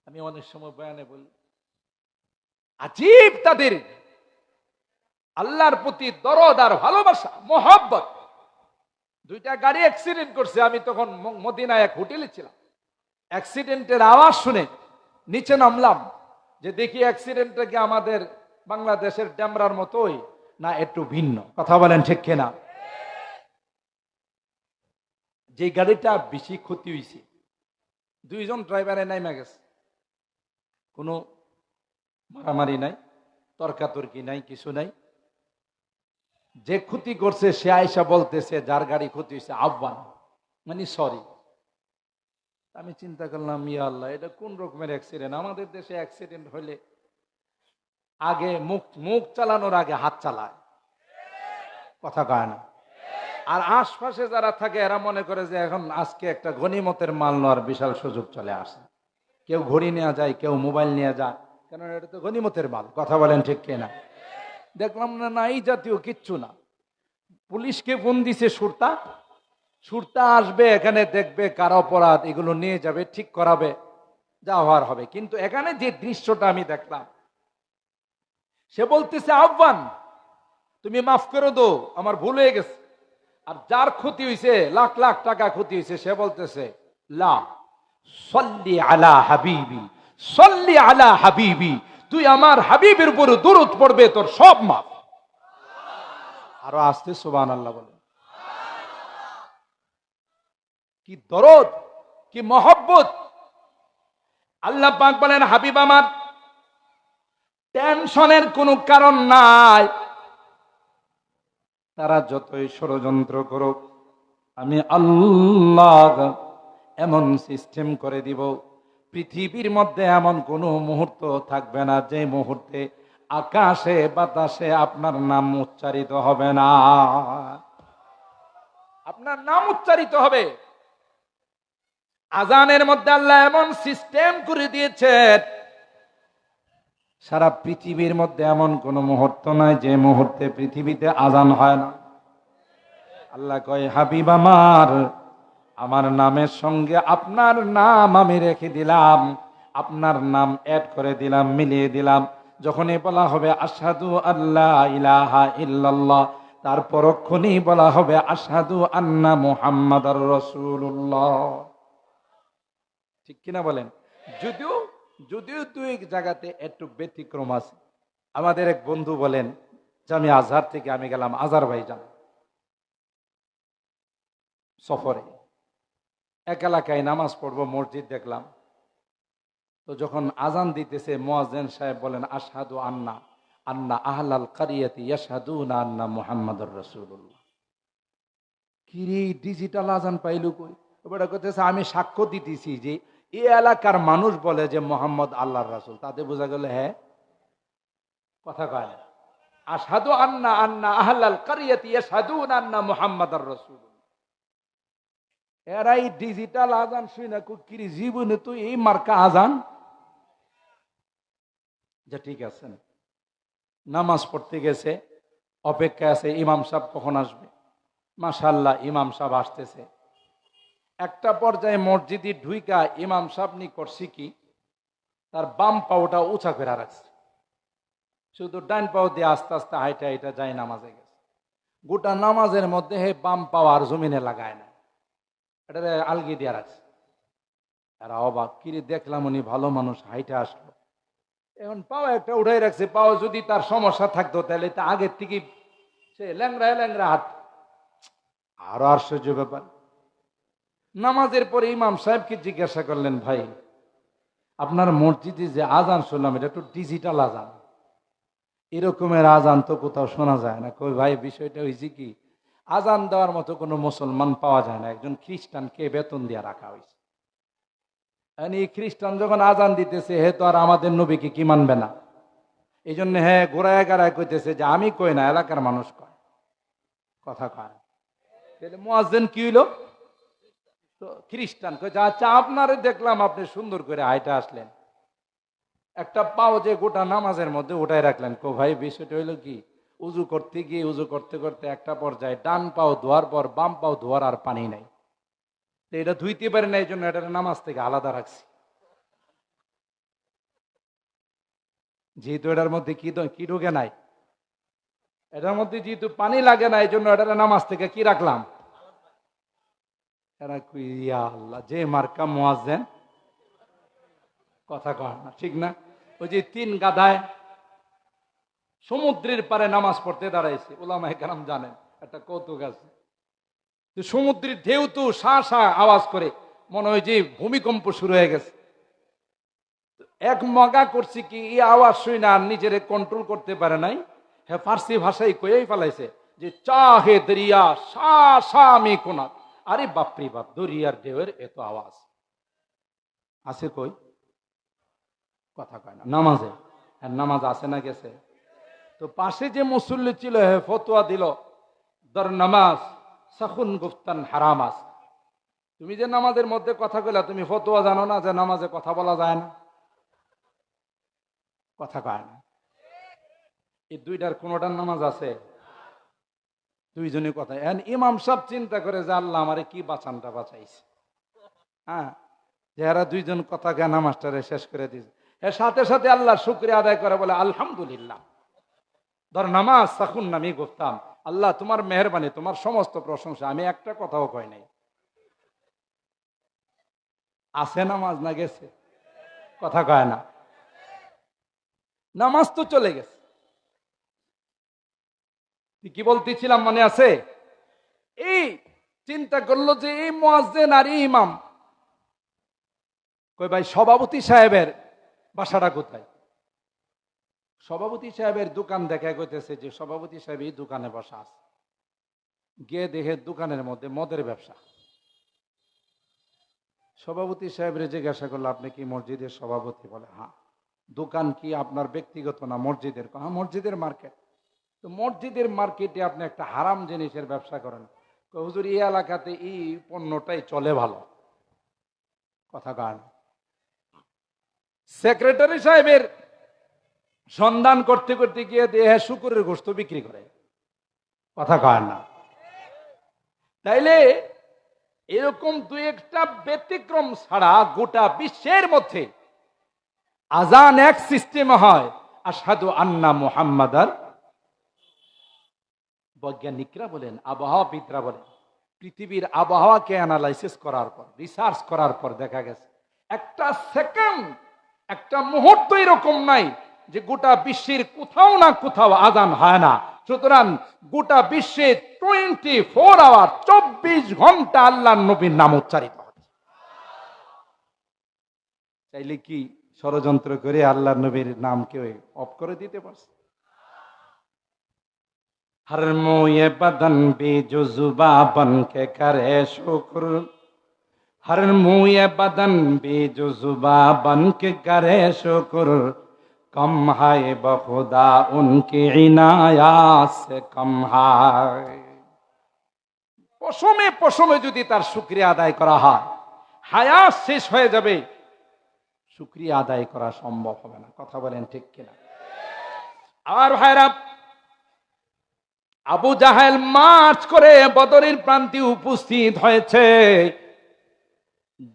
আমি অনেক সময় বয়ানে বলি, আজীব তাদের আল্লাহর প্রতি দরদ আর ভালোবাসা, মোহাব্বত। 2টা গাড়ি অ্যাক্সিডেন্ট করছে, আমি তখন মদিনায় এক হোটেলে ছিলাম। অ্যাক্সিডেন্টের আওয়াজ শুনে নিচে নামলাম, যে দেখি অ্যাক্সিডেন্টটা কি আমাদের বাংলাদেশের ড্যামরার মতোই না একটু ভিন্ন। কথা বলেন ঠিক কিনা? যে গাড়িটা বেশি ক্ষতি হয়েছে, দুইজন ড্রাইভারে নাইমা গেছে, কোনো মারামারি নাই, তর্কাতর্কি নাই, কিছু নাই। যে ক্ষতি করছে সে আয়সা বলতেছে যার গাড়ি ক্ষতি হয়েছে আহ্বান, মানে সরি। আমি চিন্তা করলাম, ইয়া আল্লাহ, এটা কোন রকমের অ্যাক্সিডেন্ট? আমাদের দেশে অ্যাক্সিডেন্ট হলে আগে মুখ মুখ চালানোর আগে হাত চালায়, কথা কয় না। আর আশপাশে যারা থাকে এরা মনে করে যে এখন আজকে একটা গনিমতের মাল নেওয়ার বিশাল সুযোগ চলে আসে। কেউ ঘড়ি নেওয়া যায়, কেউ মোবাইল নিয়ে যায়, কারণ এটা তো গনিমতের মাল। কথা বলেন ঠিক কিনা? দেখলাম না, না এই জাতীয় কিচ্ছু না। পুলিশকে ফোন দিছে, সুরতা সুরতা আসবে এখানে, দেখবে কারা অপরাধ, এগুলো নিয়ে যাবে, ঠিক করাবে, যা হওয়ার হবে। কিন্তু এখানে যে দৃশ্যটা আমি দেখলাম, সে বলতেছে আহ্বান, তুমি মাফ করে দো, আমার ভুল হয়ে গেছে। আর যার ক্ষতি হয়েছে, লাখ লাখ টাকা ক্ষতি হয়েছে, সে বলতেছে লা সল্লি আলা হাবিবি, সল্লি আলা হাবিবি, তুই আমার হাবিবের উপর দরুদ পড়বে, তোর সব মাফ। আরো আসতে সুবহানাল্লাহ বলে। কি দরদ, কি মহব্বত! আল্লাহ পাক বলেন, হাবিব আমার, টেনশনের কোনো কারণ নাই। তারা যতই ষড়যন্ত্র করুক, আমি আল্লাহ এমন সিস্টেম করে দিব, পৃথিবীর মধ্যে এমন কোনো মুহূর্ত থাকবে না যে মুহূর্তে আকাশে বাতাসে আপনার নাম উচ্চারিত হবে না। আপনার নাম উচ্চারিত হবে। আজানের মধ্যে আল্লাহ এমন সিস্টেম করে দিয়েছেন, সারা পৃথিবীর মধ্যে এমন কোন মুহূর্ত নাই যে মুহূর্তে পৃথিবীতে আজান হয় না। আল্লাহ কয়, হাবিব আমার, আমার নামের সঙ্গে আপনার নাম আমি রেখে দিলাম, আপনার নাম অ্যাড করে দিলাম, মিলিয়ে দিলাম। যখনই বলা হবে আশহাদু আল্লা ইলাহা ইল্লাল্লাহ, তার পরক্ষণেই বলা হবে আশহাদু আন্না মুহাম্মাদার রাসূলুল্লাহ। ঠিক কিনা বলেন? যদিও যদিও দুই জায়গাতে একটু ব্যতিক্রম আছে। আমাদের এক বন্ধু বলেন যে আমি আজহার থেকে আমি গেলাম আজারবাইজান সফরে, এক এলাকায় নামাজ পড়বো, মসজিদ দেখলাম। তো যখন আজান দিতেছে, মুয়াজ্জিন সাহেব বলেন আশহাদু আন্না আন্না আহলাল কারিয়াতি ইয়াশহাদুনা আন্না মুহাম্মাদুর রাসূলুল্লাহ। কি রে, ডিজিটাল আজান পাইলু কই? ওটা কইতেছে আমি সাক্ষ্য দিতেছি যে এই এলাকার মানুষ বলে যে মোহাম্মদ আল্লাহর রাসূল। তাতে বোঝা গেল হ্যাঁ, কথা কয় না। আশহাদু আন্না আন্না আহলাল কারিয়াতি ইয়াশহাদুনা আন্না মুহাম্মাদুর রাসূলুল্লাহ। এরাই ডিজিটাল আজান শুই না, কি জীবনে তো এই মার্কা আজান। যা ঠিক আছে, নামাজ পড়তে গেছে, অপেক্ষা আছে ইমাম সাহেব কখন আসবে। মাশাআল্লাহ, ইমাম সাহেব আসতেছে। একটা পর্যায়ে মসজিদে ঢুইকা ইমাম সাহেব নি করছি কি, তার বাম পাওটা উঁচা করে রাখছে, শুধু ডান পাও দিয়ে আস্তে আস্তে হাইটা হাইটা যায় নামাজে গেছে। গোটা নামাজের মধ্যে হে বাম পাও আর জমিনে লাগায় না, এটা আলগি দিয়ে রাখছে। এরা অবাক, কিরে দেখলাম উনি ভালো মানুষ, হাইটা আসলো, এখন পাও একটা উঠাই রাখছে। পাও যদি তার সমস্যা থাকতো তাহলে তা আগের থেকে সে ল্যাংরা ল্যাংরা হাত। আরো আশ্চর্য ব্যাপার, নামাজের পরে ইমাম সাহেবকে জিজ্ঞাসা করলেন, ভাই আপনার মসজিদে যে আজান শুনলাম এটা তো ডিজিটাল আজান, এরকমের আজান তো কোথাও শোনা যায় না। কই ভাই, বিষয়টা হয়েছে কি, আজান দেওয়ার মতো কোনো মুসলমান পাওয়া যায় না, একজন খ্রিস্টানকে বেতন দিয়ে রাখা হয়েছে। এই খ্রিস্টান যখন আজান দিতেছে, হে তো আর আমাদের নবীকে কি মানবে না, এই জন্য হ্যাঁ গোড়ায় গাড়ায় কইতেছে যে আমি কই না, এলাকার মানুষ কয়, কথা কয়। তাহলে মুয়াজ্জিন কি হইল? তো খ্রিস্টান কইছে আচ্ছা আপনারে দেখলাম আপনি সুন্দর করে হাইটা আসলেন, একটা পাও যে গোটা নামাজের মধ্যে উঠাই রাখলেন। কো ভাই, বিষয়টা হইলো কি, উজু করতে গিয়ে উজু করতে করতে একটা পর্যায়ে ডান পাও ধোয়ার পর বাম পাও ধোয়ার আর পানি নাই, তো এটা ধুইতে পারে না, এই জন্য এটা নামাজ থেকে আলাদা রাখছি। যেহেতু এটার মধ্যে কি ঢুকে নাই, এটার মধ্যে যেহেতু পানি লাগে না, এই জন্য এটা নামাজ থেকে কি রাখলাম। এরা কই, ইয়া আল্লাহ, যে মার্কা মুয়াজ্জিন কথা কয় না, ঠিক না? ওই যে 3 গাধায় সমুদ্রের পারে নামাজ পড়তে দাঁড়াইছে, উলামায়ে কেরাম জানেন একটা কৌতুক আছে। সমুদ্রের ঢেউ তো শা শা আওয়াজ করে, মনে হয় যে ভূমিকম্প শুরু হয়ে গেছে। এক মগা করছে কি, এই আওয়াজ শুই না নিজের কন্ট্রোল করতে পারে নাই, হ্যাঁ ফার্সি ভাষায় কয়েই ফেলাইছে যে চাহে দরিয়া শা শা মে কোনা। আরে বাপরে বাপ, দরিয়ার ঢেউয়ের এত আওয়াজ আছে কই? কথা কয় না। নামাজে, হ্যাঁ নামাজ আছে না গেছে? তো পাশে যে মুসল্লি ছিল, হ্যাঁ ফতোয়া দিল, দর নামাজ সাখুন গুফতান হারামাস। তুমি যে নামাজের মধ্যে কথা কইলা, তুমি ফতোয়া জানো না যে নামাজে কথা বলা যায় না? কথা কয় না। এই দুইটার কোনটার নামাজ আছে? দুইজনের কথা। এখন ইমাম সাহেব চিন্তা করে যে আল্লাহ আমারে কি বাঁচানটা বাঁচাইছে, হ্যাঁ যারা দুইজন কথা জ্ঞান নামাজটারে শেষ করে দিয়েছে। এর সাথে সাথে আল্লাহ শুকরিয়া আদায় করে বলে আলহামদুলিল্লাহ, ধর নামাজ সাকুন নামি গুফতাম, আল্লাহ তোমার মেহেরবানি, তোমার সমস্ত প্রশংসা, আমি একটা কথাও কই নাই। আছে নামাজ না গেছে? কথা কয় না। নামাজ তো চলে গেছে। কি বলতেছিলাম মনে আছে? এই চিন্তা করলো যে এই মুয়াজ্জিন আর ইমাম, কই ভাই সভাপতি সাহেবের বাসাটা কোথায়? সভাপতি সাহেবের দোকান দেখা কইতেছে যে সভাপতি সাহেব এই দোকানে বসা আছে। গিয়ে দেখে দোকানের মধ্যে মদের ব্যবসা। সভাপতি সাহেবের জিজ্ঞাসা করলো, আপনি কি মসজিদের সভাপতি? বলে হ্যাঁ। দোকান কি আপনার ব্যক্তিগত না মসজিদের? হ্যাঁ মসজিদের মার্কেট। তো মসজিদের মার্কেটে আপনি একটা হারাম জিনিসের ব্যবসা করেন। হুজুর এই এলাকাতে এই পণ্যটাই চলে ভালো। কথা গান। সেক্রেটারি সাহেবের সন্ধান করতে করতে গিয়ে দেহে শুকুরের গোশত বিক্রি করে। কথা কয় না। তাইলে এরকম দুই একটা ব্যতিক্রম ছাড়া গোটা বিশ্বের মধ্যে আজান এক সিস্টেমে হয়, আশহাদু আন্না মুহাম্মাদার। বৈজ্ঞানিকরা বলেন, আবহাওয়াবিদরা বলেন, পৃথিবীর আবহাওয়াকে অ্যানালাইসিস করার পর, রিসার্চ করার পর দেখা গেছে একটা সেকেন্ড, একটা মুহূর্ত এরকম নাই যে গোটা বিশ্বের কোথাও না কোথাও আজান হয় না। সুতরাং গোটা বিশ্বে 24 আওয়ার 24 ঘন্টা আল্লাহর নবীর নাম উচ্চারিত হয়। চাইলে কি ষড়যন্ত্র করে আল্লাহর নবীর নাম কেউ অফ করে দিতে পারছে? हर मोए बदन भी जो जुबा बन के करे शुक्र, हर मोए बदन भी जो जुबा बन के करे शुक्र, कम है बखुदा उनकी इनायात से कम है। পশমে পশমে যদি তার শুকরিয়া আদায় করা হয়, হায়াত শেষ হয়ে যাবে, শুকরিয়া আদায় করা সম্ভব হবে না। কথা বলেন ঠিক কিনা? আর ভাইরা, আবু জাহেল মার্চ করে বদরের প্রান্তে উপস্থিত হয়েছে।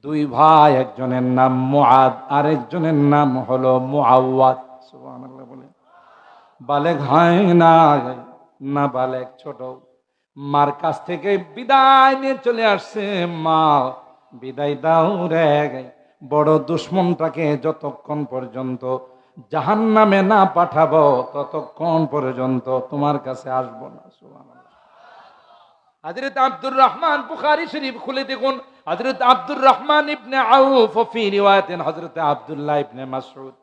দুই ভাই, একজনের নাম মুআদ, আরেকজনের নাম হলো মুআওয়াদ। সুবহানাল্লাহ বলে। বালেগ হয় না, না বালেগ ছোট। মার কাছ থেকে বিদায় নিয়ে চলে আসছে। মা বিদায় দাও রে, বড় দুশ্মনটাকে যতক্ষণ পর্যন্ত জাহান্নামে না পাঠাবো ততক্ষণ পর্যন্ত তোমার কাছে আসবো না। সুবহানাল্লাহ। হযরত আব্দুর রহমান, বুখারী শরীফ খুলে দেখুন, হযরত আব্দুর রহমান ইবনে আউফ, ফি রিওয়ায়াতিন হযরত আব্দুল্লাহ ইবনে মাসউদ।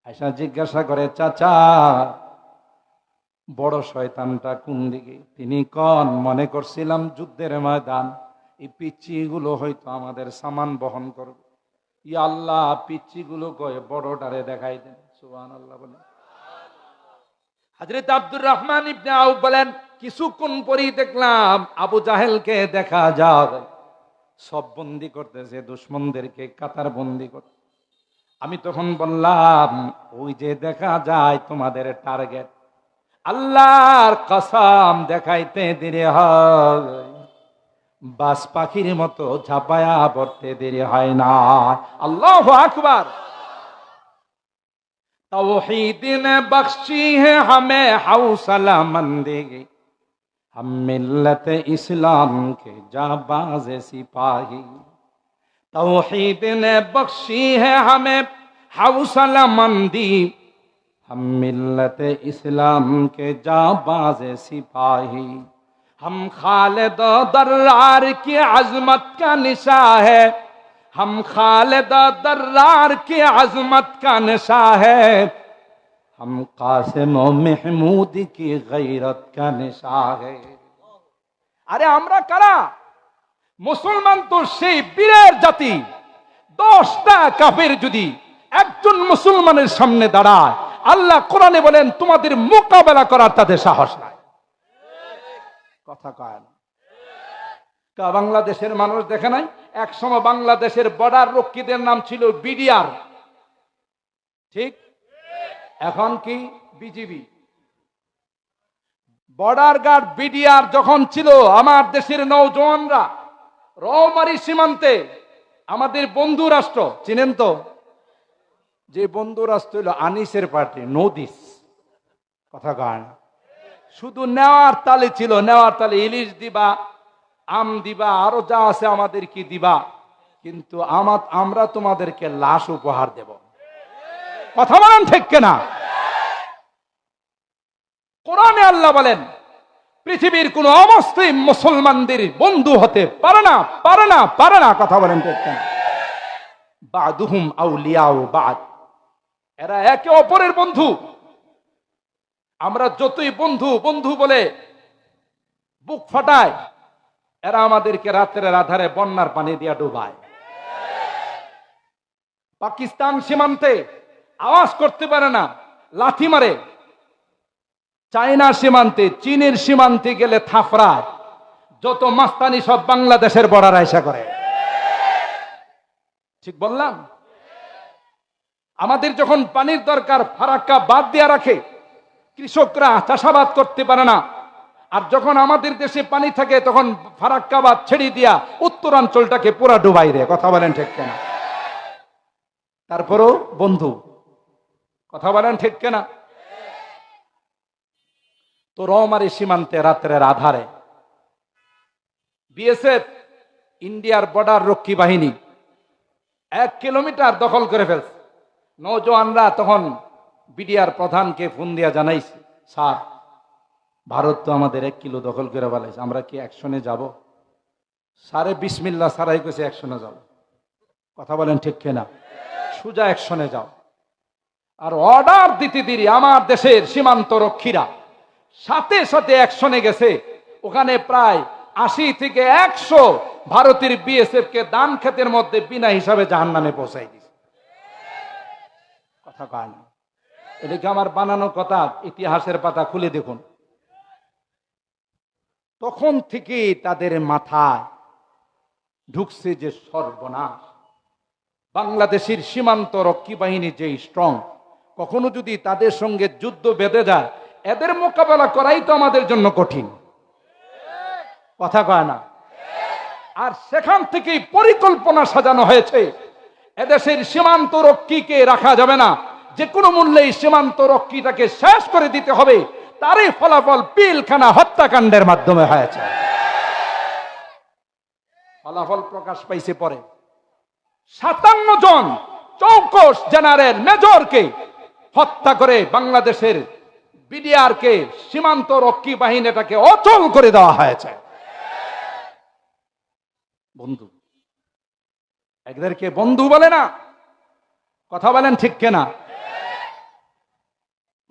আয়েশা জিজ্ঞাসা করে, চাচা বড় শয়তানটা কোন দিকে? তিনি কোন? মনে করছিলাম যুদ্ধের ময়দান, এই পিচ্চিগুলো হয়তো আমাদের সামান বহন করবে। ইয়া আল্লাহ, পিচ্চিগুলো কয় বড়টারে দেখাই দেন। সুবহানাল্লাহ বলেন। হযরত আব্দুর রহমান ইবনে আউফ বলেন, কিছুক্ষণ পরেই দেখলাম আবু জাহেলকে দেখা যায় সব বন্দি করতেছে, দুশমনদেরকে কাতার বন্দি করতে। আমি তখন বললাম, ওই যে দেখা যায় তোমাদের টার্গেট। আল্লাহর কসম, দেখাইতে দেরি হয়, বাস পাখির মতো ঝাপায়া পড়তে দেরি হয় না। আল্লাহু আকবার। तौहीद ने बख्शी है हमें हौसला मंदी, हम मिल्लत इस्लाम के जाबाज सिपाही। तौहीद ने बख्शी है हमें हौसला मंदी, हम मिल्लत इस्लाम के जाबाज सिपाही, हम खालिद दर्रार की अजमत का निशा है, हम खालिद दर्रार की अजमत का निशा है, हम कासिम महमूद की गैरत का निशा है। अरे আমরা কারা? মুসলমান তো সেই বীরের জাতি। 10টা কাফের যদি একজন মুসলমানের সামনে দাঁড়ায়, আল্লাহ কোরআনে বলেন তোমাদের মোকাবেলা করার তাদের সাহস নাই। কথা কয় না। বাংলাদেশের মানুষ দেখে নাই, একসময় বাংলাদেশের বর্ডার রক্ষীদের নাম ছিল বিডিআর, ঠিক? এখন কি বিজিবি। বর্ডার গার্ড বিডিআর যখন ছিল, আমার দেশের নওজওয়ানরা রৌমারী সীমান্তে আমাদের বন্ধু রাষ্ট্র, চিনেন তো? যে বন্ধু রাষ্ট্র হলো আনিসের পার্টি, নদিস। কথা কয় না। শুধু নেওয়ার তালে ছিল, নেওয়ার তালে ইলিশ দিবা, আম দিবা, আরো যা আছে আমাদের কি দিবা, কিন্তু আমরা তোমাদেরকে লাশ উপহার দেব। কথা বলেন ঠিক কিনা? কোরআনে আল্লাহ বলেন পৃথিবীর কোন অমুসলিম মুসলমানদের বন্ধু হতে পারে না, পারে না, পারে না। কথা বলেন ঠিক কিনা? বাদুহুম আউলিয়াউ বাদ, এরা একে অপরের বন্ধু। আমরা যতই বন্ধু বন্ধু বলে বুক ফাটায়, এরা আমাদেরকে রাতের আধারে বন্যার পানি দিয়া ডুবায়। পাকিস্তান সীমান্তে আওয়াজ করতে পারে না, লাথি মারে। চায়না সীমান্তে, চীনের সীমান্তে গেলে থাফরায়। যত মাস্তানি সব বাংলাদেশের বর্ডার আইসা করে। ঠিক বললাম? আমাদের যখন পানির দরকার, ফারাক্কা বাদ দিয়া রাখে, কৃষকরা চাষাবাদ করতে পারে না। আর যখন আমাদের দেশে পানি থাকে, তখন ফারাক্কা বাদ ছেড়ে দিয়া উত্তরাঞ্চলটাকে পুরা ডুবাই রে। কথা বলেন ঠিক কিনা? তারপরও বন্ধু। কথা বলেন ঠিক কিনা? তো রৌমারী সীমান্তে রাত্রের আধারে বিএসএফ, ইন্ডিয়ার বর্ডার রক্ষী বাহিনী 1 কিলোমিটার দখল করে ফেলছে। নওজওয়ানরা তখন বিডিআর প্রধানকে ফোন দিয়া জানাইছে, স্যার ভারত তো আমাদের 1 কিলো দখল করে ফেলাইছে, আমরা কি অ্যাকশনে যাব? সারে বিসমিল্লাহ সারাই কইছে অ্যাকশনে যাও। কথা বলেন ঠিক কিনা? সোজা অ্যাকশনে যাও। আর অর্ডার দিতে দেরি আমার দেশের সীমান্ত রক্ষীরা সাথে সাথে অ্যাকশনে গেছে। ওখানে প্রায় 80 থেকে 100 ভারতের বিএসএফ কে দান ক্ষেতের মধ্যে বিনা হিসাবে জাহান্নামে পৌঁছাই দিছে। কথা কয় না। এটা কি আমার বানানো কথা? ইতিহাসের পাতা খুলে দেখুন। তখন থেকে তাদের মাথায় ঢুকছে যে সর্বনাশ, বাংলাদেশের সীমান্ত রক্ষী বাহিনী যে স্ট্রং, কখনো যদি তাদের সঙ্গে যুদ্ধ বেঁধে যায়, এদের মোকাবেলা করাই তো আমাদের জন্য কঠিন। কথা কয় না। আর সেখান থেকেই পরিকল্পনা সাজানো হয়েছে, এদেশের সীমান্ত রক্ষীকে রাখা যাবে না, যে কোনো মূল্যে সীমান্ত রক্ষীটাকে শেষ করে দিতে হবে। তারই ফলাফল পিলখানা হত্যাকাণ্ডের মাধ্যমে হয়েছে। ফলাফল প্রকাশ পাইছে পরে। 57 জন চৌকস জেনারেল মেজরকে হত্যা করে বাংলাদেশের বিডিআর কে, সীমান্ত রক্ষী বাহিনীটাকে অচল করে দেওয়া হয়েছে। বন্ধু, এদেরকে বন্ধু বলে না। কথা বলেন ঠিক কিনা?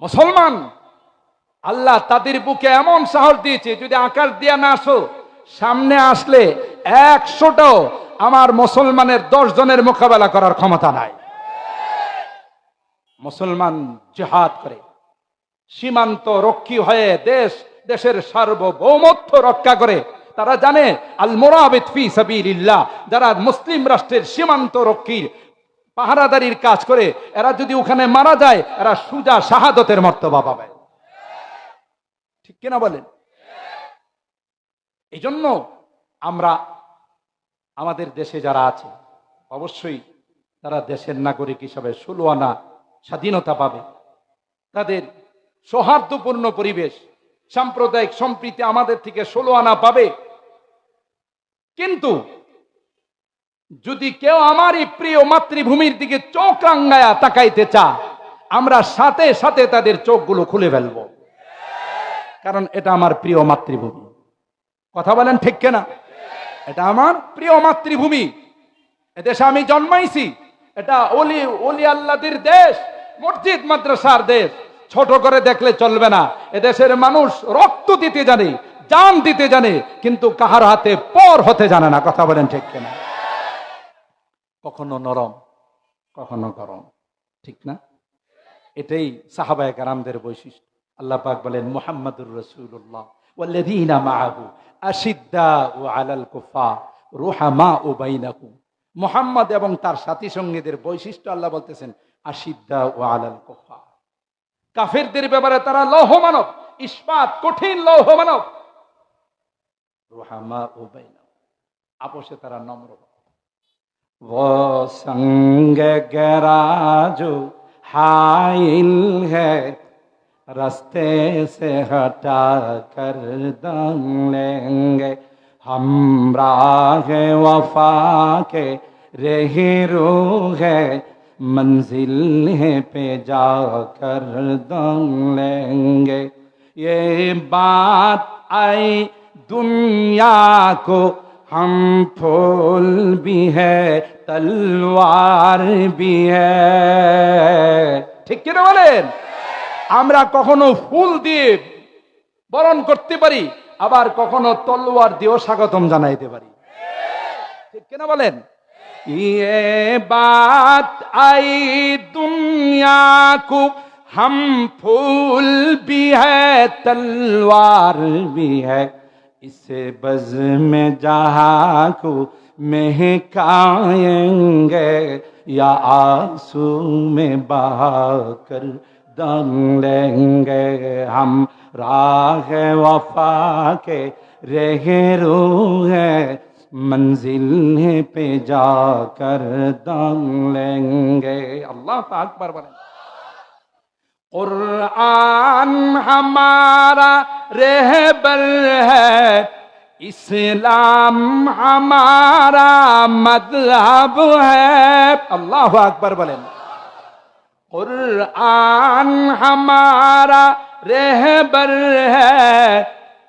মুসলমান, আল্লাহ তাদের বুকে এমন সাহস দিয়েছে, যদি আকাশ দিয়া না আসো, সামনে আসলে 100টাও আমার মুসলমানের 10 জনের মোকাবেলা করার ক্ষমতা নাই। মুসলমান জিহাদ করে, সীমান্ত রক্ষী হয়ে দেশের সার্বভৌমত্ব রক্ষা করে। তারা জানে আল মুরাবিত ফি সাবিলিল্লাহ, যারা মুসলিম রাষ্ট্রের সীমান্ত রক্ষীর পাহারাদারির কাজ করে, এরা যদি ওখানে মারা যায়, এরা সুজা শাহাদতের মর্তবা পাবে। ঠিক কিনা বলেন? এই জন্য আমরা আমাদের দেশে যারা আছে, অবশ্যই তারা দেশের নাগরিক হিসাবে 16 আনা স্বাধীনতা পাবে। তাদের সৌহার্দ্যপূর্ণ পরিবেশ, সাম্প্রদায়িক সম্প্রীতি আমাদের থেকে 16 আনা পাবে। কিন্তু যদি কেউ আমারই প্রিয় মাতৃভূমির দিকে চোখ রাঙ্গায়া তাকাইতে চা, আমরা সাথে সাথে তাদের চোখগুলো খুলে ফেলবো, কারণ এটা আমার প্রিয় মাতৃভূমি। কথা বলেন ঠিক কিনা? এটা আমার প্রিয় মাতৃভূমি, এদেশে আমি জন্মাইছি। এটা ওলি ওলি আল্লাহদের দেশ, মসজিদ মাদ্রাসার দেশ। ছোট করে দেখলে চলবে না। এদেশের মানুষ রক্ত দিতে জানে, জান দিতে জানে, কিন্তু কাহার হাতে পর হতে জানে না। কথা বলেন ঠিক কিনা? কখনো নরম, কখনো গরম, ঠিক না? এটাই সাহাবায়ে কেরামদের বৈশিষ্ট্য। আল্লাহ পাক বলেন, মুহাম্মাদুর রাসূলুল্লাহ ওয়াল্লাযীনা মাআহু আশিদ্দাউ আলাল কুফার রুহামাউ বাইনাকুম। মুহাম্মদ এবং তার সাথী সঙ্গীদের বৈশিষ্ট্য আল্লাহ বলতেছেন আশিদ্দাউ আলাল কুফার। কাফেরদের ব্যাপারে তারা লৌহ মানব, ইস্পাত, কঠিন লৌহ মানব। রুহামাউ বাইনাকুম, আপোষে তারা নম্র। वो संग गरा जो हाइल है रास्ते से हटा कर दम लेंगे, हम राह वफा के रहे रूह है मंजिल है पे जा कर दम लेंगे। ये बात आई दुनिया को हम फूल भी है तलवार भी है। ঠিক কিনা বলেন? আমরা কখনো ফুল দিয়ে বরণ করতে পারি, আবার কখনো তলোয়ার দিয়েও স্বাগতম জানাইতে পারি। ঠিক কিনা বলেন? ये बात आई दुनिया को हम फूल भी है तलवार भी है, इसे बज़ में जहाँ को महकाएंगे या आंसू में बहा कर दम लेंगे, हम राह वफा के रहे रूह है मंजिल पे जाकर दम लेंगे। अल्लाह अकबर बोले। कुरान हमारा रहबर है, इस्लाम हमारा मज़हब है। अल्लाह अकबर बोलें। कुरान हमारा रहबर है,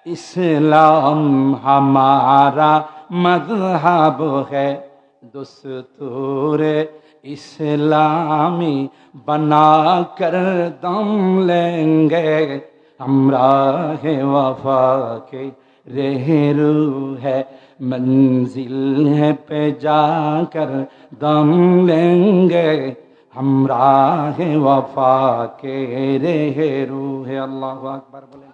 इस्लाम हमारा मज़हब है, दुस्तूर इस्लामी बना कर दम लेंगे, हम राह वफा के रह रूह है मंजिल है पे जाकर दम लेंगे, हम राह वफा के रह रूह है। अल्लाहु আকবার বলেন।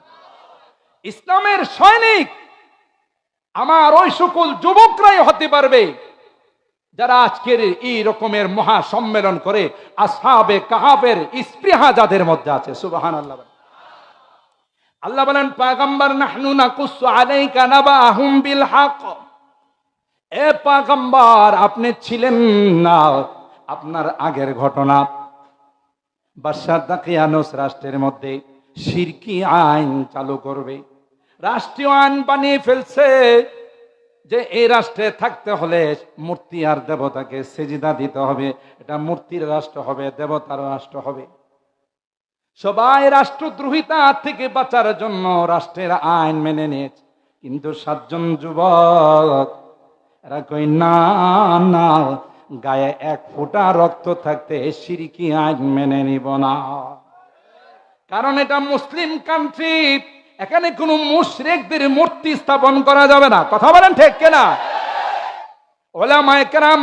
ইসলামের সৈনিক আমার ওই সকল যুবকরাই হতে পারবে যারা আজকের এই রকমের মহা সম্মেলন করে আসহাবে কাহাফের স্পৃহা যাদের মধ্যে আছে। সুবহানাল্লাহ। আল্লাহ বলেন, পয়গম্বর নাহনু নাকুসু আলাইকা নাবাহুম বিল হক। এ পয়গম্বর, আপনি ছিলেন না, আপনার আগের ঘটনা বাদশাহ দাকিয়ানুস রাষ্ট্রের মধ্যে শিরকি আইন চালু করবে, রাষ্ট্রীয় আইন বানিয়ে ফেলছে যে এই রাষ্ট্রে থাকতে হলে মূর্তি আর দেবতাকে সেজদা দিতে হবে। এটা মূর্তির রাষ্ট্র হবে, দেবতার রাষ্ট্র হবে। সবাই রাষ্ট্রদ্রোহিতা থেকে বাঁচার জন্য রাষ্ট্রের আইন মেনে নিয়েছে, কিন্তু 7 জন যুবক এরা কই না না, গায়ে 1 ফোঁটা রক্ত থাকতে শিরকি আইন মেনে নিব না, কারণ এটা মুসলিম কান্ট্রি, এখানে কোনো মুশরিকদের মূর্তি স্থাপন করা যাবে না। কথা বলেন ঠিক কিনা? উলামায়ে কেরাম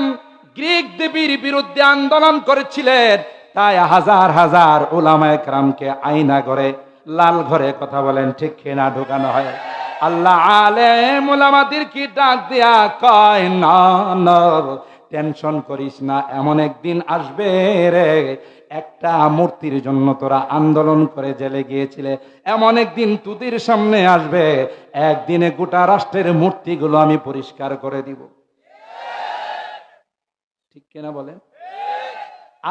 গ্রিক দেবীর বিরুদ্ধে আন্দোলন করেছিলেন, তাই হাজার হাজার উলামায়ে কেরামকে আয়না ঘরে, লাল ঘরে, কথা বলেন ঠিক কিনা, ঢোকানো হয়। আল্লাহ আলেম উলামাদের কি ডাক দেয়া কয়, না না, টেনশন করিস না, এমন একদিন আসবে রে, একটা মূর্তির জন্য তোরা আন্দোলন করে জেলে গিয়েছিলে, এমন একদিন তোদের সামনে আসবে, একদিনে গোটা রাষ্ট্রের মূর্তিগুলো আমি পরিষ্কার করে দিব। ঠিক কিনা বলেন?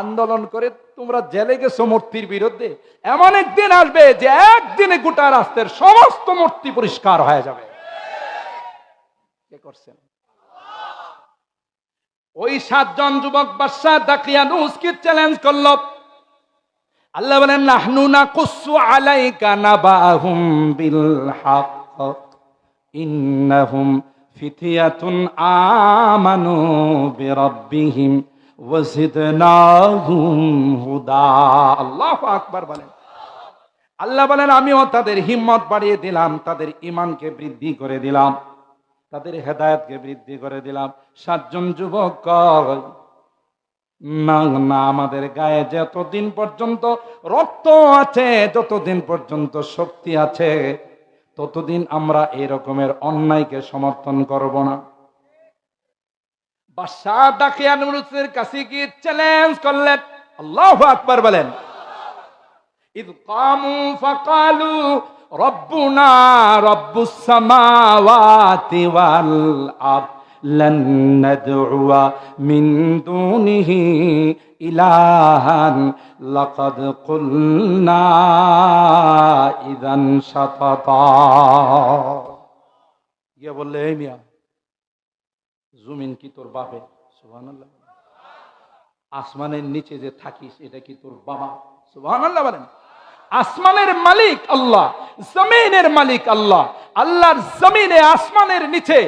আন্দোলন করে তোমরা জেলে গেছো মূর্তির বিরুদ্ধে, এমন একদিন আসবে যে একদিনে গোটা রাষ্ট্রের সমস্ত মূর্তি পরিষ্কার হয়ে যাবে। কে করছেন? ওই 7 জন যুবক বাদশা দাকিয়ানুসকে চ্যালেঞ্জ করলো। আল্লাহ বলেন নাহনু নাকুসু আলাইকা নাবাহুম বিল হক ইন্নাহুম ফিতিয়াতুন আমানু বিরাব্বিহিম ওয়াজিদনাহুম হুদা। আল্লাহু আকবার বলেন। আল্লাহ বলেন আমিও তাদের হিম্মত বাড়িয়ে দিলাম, তাদের ঈমানকে বৃদ্ধি করে দিলাম, তাদের হেদায়েতকে বৃদ্ধি করে দিলাম। 7 জন যুবক কয়, না না, আমাদের গায়ে যতদিন পর্যন্ত রক্ত আছে, যতদিন পর্যন্ত শক্তি আছে, ততদিন আমরা এই রকমের অন্যায়কে সমর্থন করব না। বাদশা দাকিয়ানুসের কাছে গিয়ে চ্যালেঞ্জ করলেন। আল্লাহু আকবার বলেন। ইদ কামু ফাকালু রব্বুনা রব্বুস সামাওয়াতি ওয়াল আরদ লান নাদউয়া মিন দুনিহি ইলাহান লাকাদ কুলনা ইযান শাতাতা। ইয়া বললে, এই মিয়া, জমিন কি তোর বাপের? সুবহানাল্লাহ। আসমানের নিচে যে থাকিস, এটা কি তোর বাবা? সুবহানাল্লাহ বলেন। আসমানের মালিক আল্লাহ, জমিনের মালিক আল্লাহ। আল্লাহর জমিনে আসমানের নিচে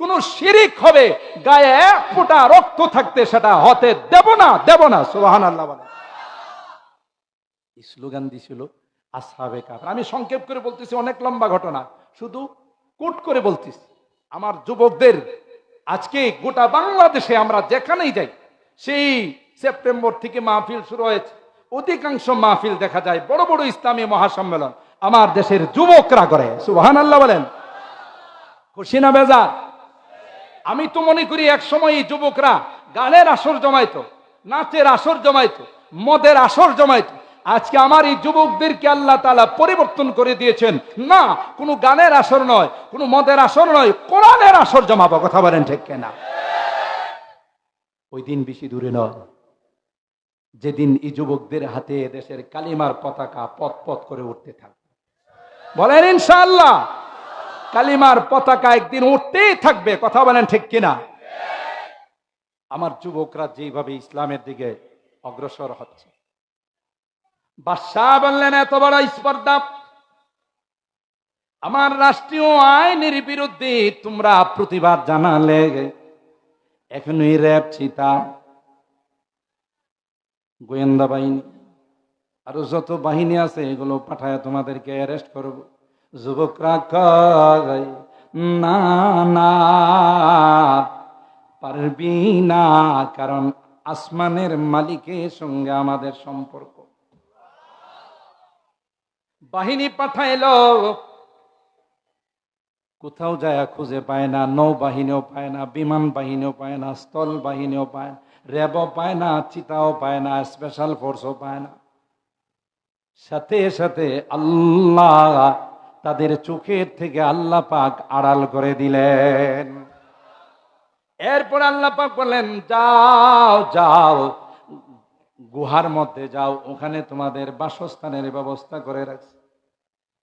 কোন শিরিক হবে, গায়ে 1 ফোঁটা রক্ত থাকতে সেটা হতে দেব না, দেব না। সুবহানাল্লাহ বলেন। স্লোগান দিছিল আসহাবে কাফের। আমি সংক্ষেপ করে বলতেছি, অনেক লম্বা ঘটনা, শুধু কোট করে বলতেছি। আমার যুবকদের আজকে গোটা বাংলাদেশে আমরা যেখানেই যাই, সেই সেপ্টেম্বর থেকে মাহফিল শুরু হয়েছে, অধিকাংশ মাহফিল দেখা যায় বড় বড় ইসলামী মহাসম্মেলন আমার দেশের যুবকরা করে। সুবহানাল্লাহ বলেন। খুশি না বেজার? আমি তো মনে করি এক সময় এই যুবকরা গানের আসর জমাইতো, নাচের আসর জমাইতো, মদের আসর জমাইতো। আজকে আমার এই যুবকদেরকে আল্লাহ তাআলা পরিবর্তন করে দিয়েছেন। না, কোনো গানের আসর নয়, কোনো মদের আসর নয়, কোরআনের আসর জমাবো। কথা বলেন ঠিক কিনা? ওই দিন বেশি দূরে নয়, যেদিন এই যুবকদের হাতে দেশের কালিমার পতাকা পথ পথ করে উঠতে থাকবে। বলেন ইনশাআল্লাহ। কালিমার পতাকা একদিন উঠতেই থাকবে। কথা বলেন ঠিক কিনা? আমার যুবকরা যেভাবে ইসলামের দিকে অগ্রসর হচ্ছে, বাদশা বললেন এত বড় স্পর্ধা, আমার রাষ্ট্রীয় আইনের বিরুদ্ধে তোমরা প্রতিবাদ জানালে, এখনই র্যাব, চিতা, গোয়েন্দা বাহিনী, আরো যত বাহিনী আছে এগুলো পাঠায় তোমাদেরকে অ্যারেস্ট করব। যুবকরা কয়, না না, পারবি না, কারণ আসমানের মালিকের সঙ্গে আমাদের সম্পর্ক। বাহিনী পাঠাইলো, কোথাও যায় খুঁজে পায় না, নৌবাহিনীও পায় না, বিমান বাহিনীও পায় না, স্থল বাহিনীও পায় না, র্যাবও পায় না, চিতাও পায় না, স্পেশাল ফোর্সও পায় না। সাথে সাথে আল্লাহ তাদের চোখের থেকে আল্লাহ পাক আড়াল করে দিলেন। এরপর আল্লাহ পাক বললেন, যাও যাও, গুহার মধ্যে যাও, ওখানে তোমাদের বাসস্থানের ব্যবস্থা করে রাখছি।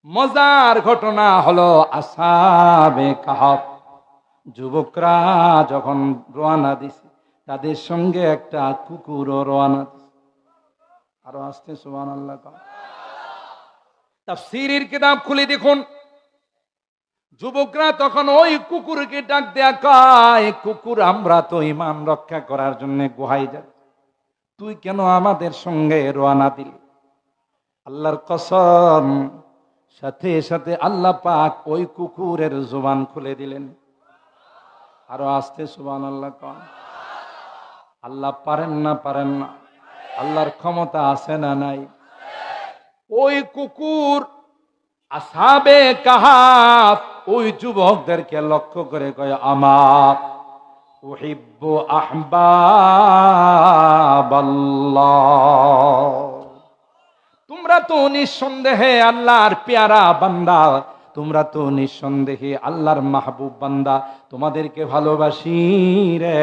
মজার ঘটনা হলো, আসহাবে কাহফ যুবকরা যখন রওনা দিছে, তাদের সঙ্গে একটা কুকুরও রওনা দিছে। আরো আসতে সুবহানাল্লাহ। তাফসীরের কিতাব খুলে দেখুন, যুবকরা তখন ওই কুকুরকে ডাক দেয়া কয়, কুকুর, আমরা তো ঈমান রক্ষা করার জন্য গুহায় যাই, তুই কেন আমাদের সঙ্গে রওনা দিলি? আল্লাহর কসম, সাথে সাথে আল্লাহ পাক ওই কুকুরের জবান খুলে দিলেন। আরো আসতে সুবহানাল্লাহ। আল্লাহ পারেন না? পারেন না? আল্লাহর ক্ষমতা আছে না নাই? ওই কুকুর আসহাবে কাহাফ ওই যুবকদেরকে লক্ষ্য করে কয়, আমার উহিব্বু আহবাবাল্লাহ, তোমরা তো নিঃসন্দেহে আল্লাহর পেয়ারা বান্দা, তোমরা তো নিঃসন্দেহে আল্লাহর মাহবুব বান্দা, তোমাদেরকে ভালোবাসি রে,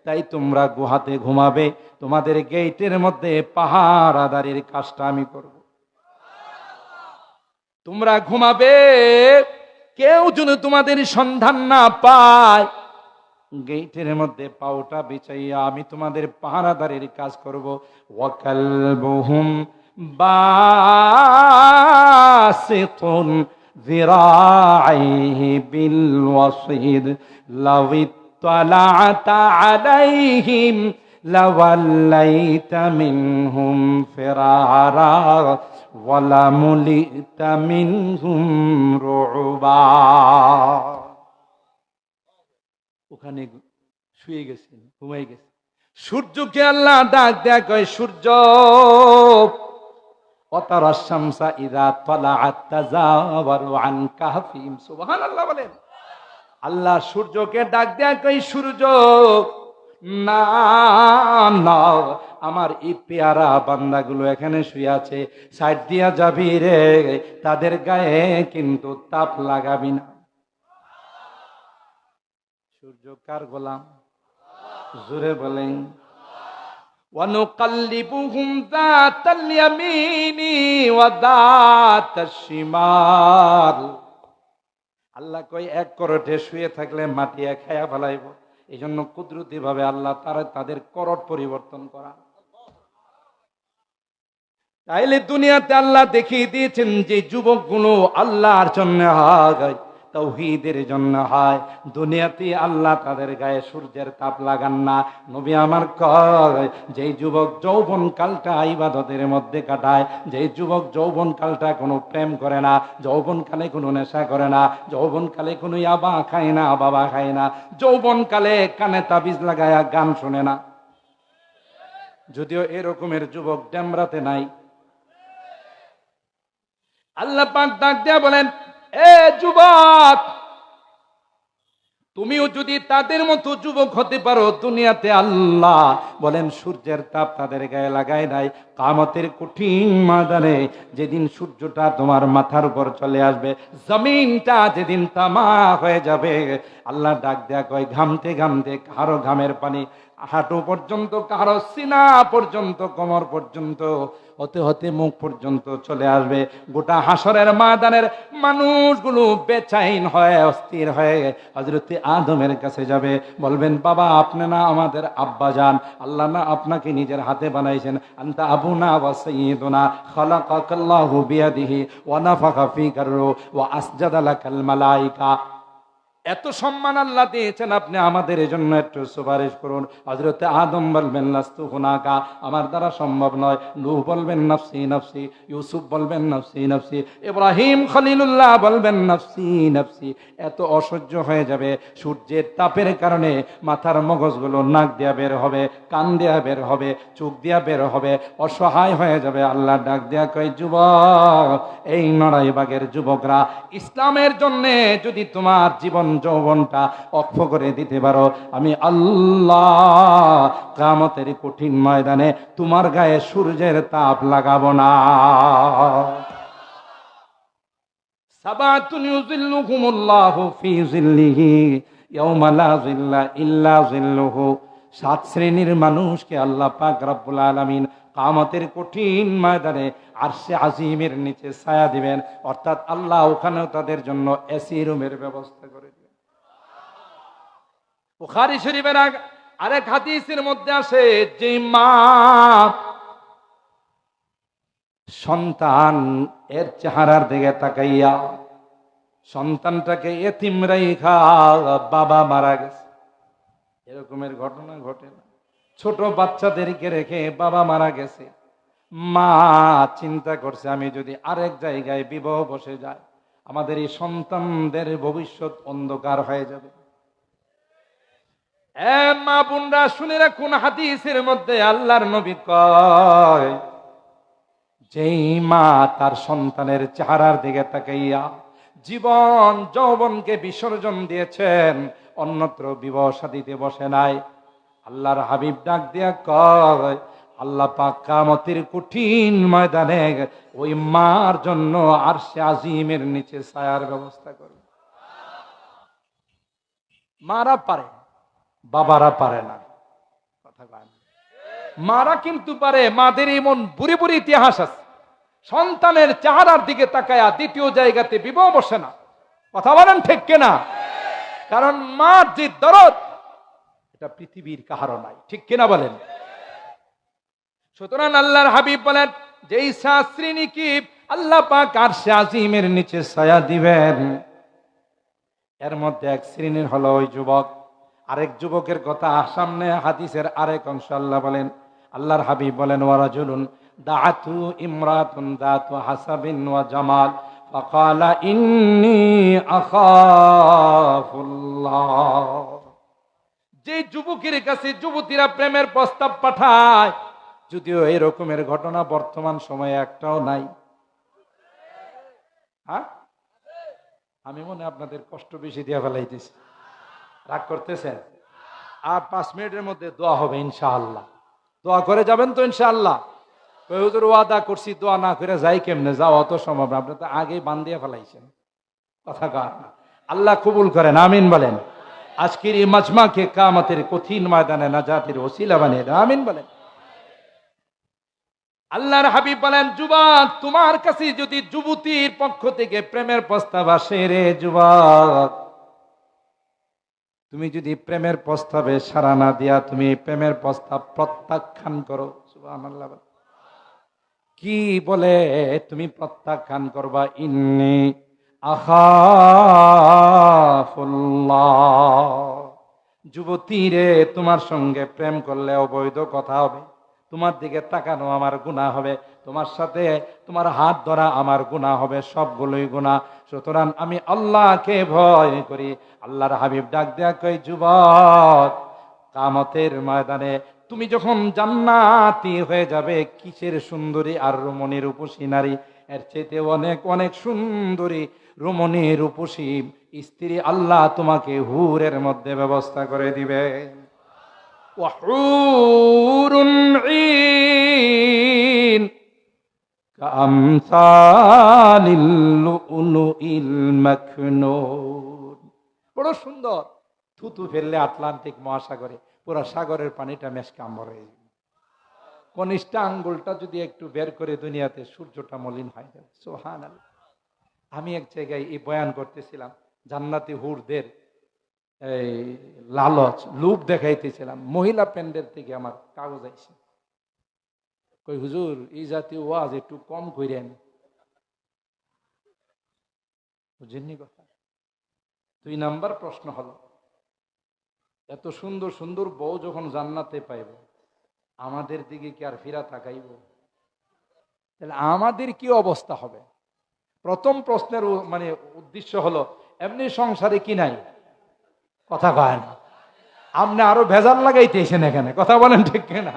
তাই তোমরা গুহাতে ঘুমাবে, তোমাদের গেটের মধ্যে পাহারাদারির কাজটা আমি করব। তোমরা ঘুমাবে, কেউ যেন তোমাদের সন্ধান না পায়, গেটের মধ্যে পাউটা বিছাইয়া আমি তোমাদের পাহারাদারের কাজ করব। ওয়াকালবুহুম বাসিতুন যিরাইহি বিল ওয়াসিদ লাউ ইত্তালা'তা আলাইহিম লাওয়াল্লাইতা মিনহুম ফিরারা ওয়ালামুলিতা মিনহুম রুবা। ওখানে শুয়ে গেছেন, ঘুমাই গেছেন। সূর্যকে আল্লাহ ডাক দেয়া কয়, সূর্য ওয়াতারাশ শামসা ইযা তালাআত তাযাওয়ারু আন কাহফিহিম। সুবহানাল্লাহ বলেন। আল্লাহ সূর্যকে ডাক দেয়া কয়, সূর্য না না, আমার এই পেয়ারা বান্দাগুলো এখানে শুয়ে আছে, সাইড দিয়া যাবি রে, তাদের গায়ে কিন্তু তাপ লাগাবি না। সূর্য কার গোলাম? জোরে বলেন। ওয়ানুকাল্লিবুহুম যাতাল ইয়ামিনি ওয়া যাতাশ শিমাল। আল্লাহ কই এক করটে শুয়ে থাকলে মাটি খায়া ফেলাইব, এই জন্য কুদরতি ভাবে আল্লাহ তাদের করট পরিবর্তন করা। তাইলে দুনিয়াতে আল্লাহ দেখিয়ে দিয়েছেন যে যুবকগুলো আল্লাহর জন্য হয়, তাওহীদের জন্য হয়, দুনিয়াতে আল্লাহ তাদের গায়ে সূর্যের তাপ লাগান না। নবী আমার কয়, যে যুবক যৌবন কালটা ইবাদতের মধ্যে কাটায়, যে যুবক যৌবন কালটা কোনো প্রেম করে না, যৌবন কালে কোনো নেশা করে না, যৌবন কালে কোনো ইয়াবা খায় না, বাবা খায় না, যৌবন কালে কানে তাবিজ লাগায়া গান শোনে না। যদিও এরকমের যুবক ডেমরাতে নাই। আল্লাহ পাক ডাক দিয়া বলেন, এ যুবক, তুমিও যদি তাদের মতো যুবক হতে পারো। দুনিয়াতে আল্লাহ বলেন সূর্যের তাপ তাদের গায়ে লাগায় নাই। কিয়ামতের কঠিন ময়দানে যেদিন সূর্যটা তোমার মাথার উপর চলে আসবে, জমিনটা যেদিন তামা হয়ে যাবে, আল্লাহ ডাক দেয়া কয়, ঘামতে ঘামতে কারো ঘামের পানি হাঁটু পর্যন্ত, কারো সিনা পর্যন্ত, কোমর পর্যন্ত, হতে হতে মুখ পর্যন্ত চলে আসবে। গোটা হাসরের ময়দানের মানুষগুলো বেচাইন হয়ে অস্থির হয়ে হযরতে আদমের কাছে যাবে, বলবেন, বাবা আপনি না আমাদের আব্বা যান, আল্লাহ না আপনাকে নিজের হাতে বানাইছেন, আনতা আবুনা ওয়া সাইয়্যিদুনা খালাকাকাল্লাহু বিয়াদিহি ওয়া নাফাখা ফীকা রূহ ওয়া আসজাদা লাকাল মালায়েকা। এত সম্মান আল্লাহ দিয়েছেন, আপনি আমাদের জন্য একটু সুপারিশ করুন। হযরতে আদম বলবেন, লাস্তু হুনাকা, আমার দ্বারা সম্ভব নয়। নূহ বলবেন, নাফসি নাফসি। ইউসুফ বলবেন, নাফসি নাফসি। ইব্রাহিম খলিলুল্লাহ বলবেন, নাফসি নাফসি। এত অসহ্য হয়ে যাবে, সূর্যের তাপের কারণে মাথার মগজগুলো নাক দিয়া বের হবে, কান দিয়া বের হবে, চোখ দিয়া বের হবে, অসহায় হয়ে যাবে। আল্লাহ ডাক দিয়া কয়, যুবক, এই নড়াইবাগের যুবকরা, ইসলামের জন্য যদি তোমার জীবন যৌবনটা অক্ষ করে দিতে পারো, আমি আল্লাহ কিয়ামতের কঠিন ময়দানে তোমার গায়ে সূর্যের তাপ লাগাবো না। সাবাতুন ইউযিল্লুহুমুল্লাহু ফি যিল্লিহি ইয়াওমা লা যিল্লা ইল্লা যিল্লুহু। 7 শ্রেণীর মানুষকে আল্লাহ পাক রব্বুল আলামিন কিয়ামতের কঠিন ময়দানে আরশে আজিমের নিচে ছায়া দিবেন, অর্থাৎ আল্লাহ ওখানেও তাদের জন্য এসি রুমের ব্যবস্থা করে দিবেন। বুখারী শরীফের আরেক হাদিসের মধ্যে আসে, যে মা সন্তান এর চেহারার দিকে তাকাইয়া সন্তানটাকে এতিম রাইখা বাবা মারা গেছে, এরকমের ঘটনা ঘটে না? ছোট বাচ্চাদেরকে রেখে বাবা মারা গেছে, মা চিন্তা করছে, আমি যদি আরেক জায়গায় বিবাহ বসে যায়, আমাদের এই সন্তানদের ভবিষ্যৎ অন্ধকার হয়ে যাবে। মা বোনরা শুনে রাখুন, হাদিসের মধ্যে আল্লাহর নবী কয়, যেই মা তার সন্তানের চেহারার দিকে তাকাইয়া জীবন যৌবনকে বিসর্জন দিয়েছেন, অন্যত্র বিবাহ শাদীতে বসে নাই, আল্লাহর হাবিব ডাক দিয়া কয়, আল্লাহ পাক কিয়ামতের কঠিন ময়দানে ওই মার জন্য আরশে আজিমের নিচে ছায়ার ব্যবস্থা করবে। মারা পারে, বাবারা পারে না। কথা কয় না? মারা কিন্তু পারে। মাদের এমন বুড়ি বুড়ি ইতিহাস আছে, সন্তানের চেহারার দিকে তাকায়া দ্বিতীয় জায়গাতে বিবাহ বসে না। কথা বলেন ঠিক কিনা? কারণ মার যে দরদ, এটা পৃথিবীর কাহারও নাই, ঠিক কিনা বলেন? সুতরাং আল্লাহর হাবিব বলেন, যেই 7 শ্রেণীকে আল্লাহ পাক আরশে আজিমের নিচে ছায়া দিবেন, এর মধ্যে এক শ্রেণীর হলো ওই যুবক। আরেক যুবকের কথা সামনে হাদিসের আরেক অংশ আল্লাহ বলেন, আল্লাহর হাবিব বলেন, ওয়ারাজুলুন দাআতু ইমরাতুন দাতু হাসাবিন ওয়া জামাল ফাকালা ইন্নী আখাফুল্লাহ। যে যুবকের কাছে যুবতীরা প্রেমের প্রস্তাব পাঠায়, যদিও এই রকমের ঘটনা বর্তমান সময়ে একটাও নাই। হ্যাঁ, আমি মনে হয় আপনাদের কষ্ট বেশি দিয়া ফেলাইতেছি, রাগ করতেছেন? আর 5 মিনিটের মধ্যে দোয়া হবে ইনশাআল্লাহ। দোয়া করে যাবেন তো ইনশাআল্লাহ? হুজুর ওয়াদা করছি, দোয়া না করে যাই কেমনে? যাও অত সম্ভব না, আপনি তো আগেই বান দিয়ে ফেলাইছেন। কথা কয় না। আল্লাহ কবুল করেন, আমিন বলেন। আজকের এই মাজমাকে কিয়ামতের কঠিন ময়দানে নাজাতের ওসিলা বানিয়ে দেন, আমিন বলেন। আল্লাহর হাবিব বলেন, যুবক, তোমার কাছে যদি যুবতীর পক্ষ থেকে প্রেমের প্রস্তাব আসে, রে যুবক, তুমি যদি প্রেমের প্রস্তাবে সাড়া না দিয়া তুমি প্রেমের প্রস্তাব প্রত্যাখ্যান করো, সুবহানাল্লাহ, কি বলে তুমি প্রত্যাখ্যান করবা? ইন্নী আখাফুল্লাহ। যুবতী রে, তোমার সঙ্গে প্রেম করলে অবৈধ কথা হবে, তোমার দিকে তাকানো আমার গুনাহ হবে, তোমার সাথে তোমার হাত ধরা আমার গুনাহ হবে, সবগুলোই গুনাহ। সুতরাং আমি আল্লাহকে ভয় করি। আল্লাহর হাবিব ডাক দেয়া কই, যুবক, কিয়ামতের ময়দানে তুমি যখন জান্নাতি হয়ে যাবে, কিসের সুন্দরী আর রমণী রূপসী নারী, এর চাইতে অনেক অনেক সুন্দরী রমণী রূপসী স্ত্রী আল্লাহ তোমাকে হুরের মধ্যে ব্যবস্থা করে দিবে। ওয়াহুরুন ঈন কামসালিল লুলুইল মাকনুন। বড় সুন্দর, থুতু ফেললে আটলান্টিক মহাসাগরে পুরা সাগরের পানিটা মেশকাম্বর হয়ে যাবে। কনিষ্ঠ আঙ্গুলটা যদি একটু বের করে দুনিয়াতে সূর্যটা মলিন হয়ে যাবে। সুবহানাল্লাহ। আমি এক জায়গায় এই বয়ান করতেছিলাম, জান্নাতি হুরদের এই লালচ লুপ দেখাইতেছিলাম। মহিলা প্যান্ডেল থেকে আমার কাগজ আইছে, কই হুজুর এই জাতীয় ওয়াজ একটু কম কইরেন, বুঝেননি কথা? 2 নাম্বার প্রশ্ন হলো, এত সুন্দর সুন্দর বউ যখন জান্নাতে পাইব, আমাদের দিকে কি আর ফিরা তাকাইব? তাহলে আমাদের কি অবস্থা হবে? প্রথম প্রশ্নের মানে উদ্দেশ্য হলো, এমনি সংসারে কি নাই? কথা কয় না। আপনি আরো ভেজাল লাগাইতেছেন এখানে, কথা বলেন ঠিক কিনা?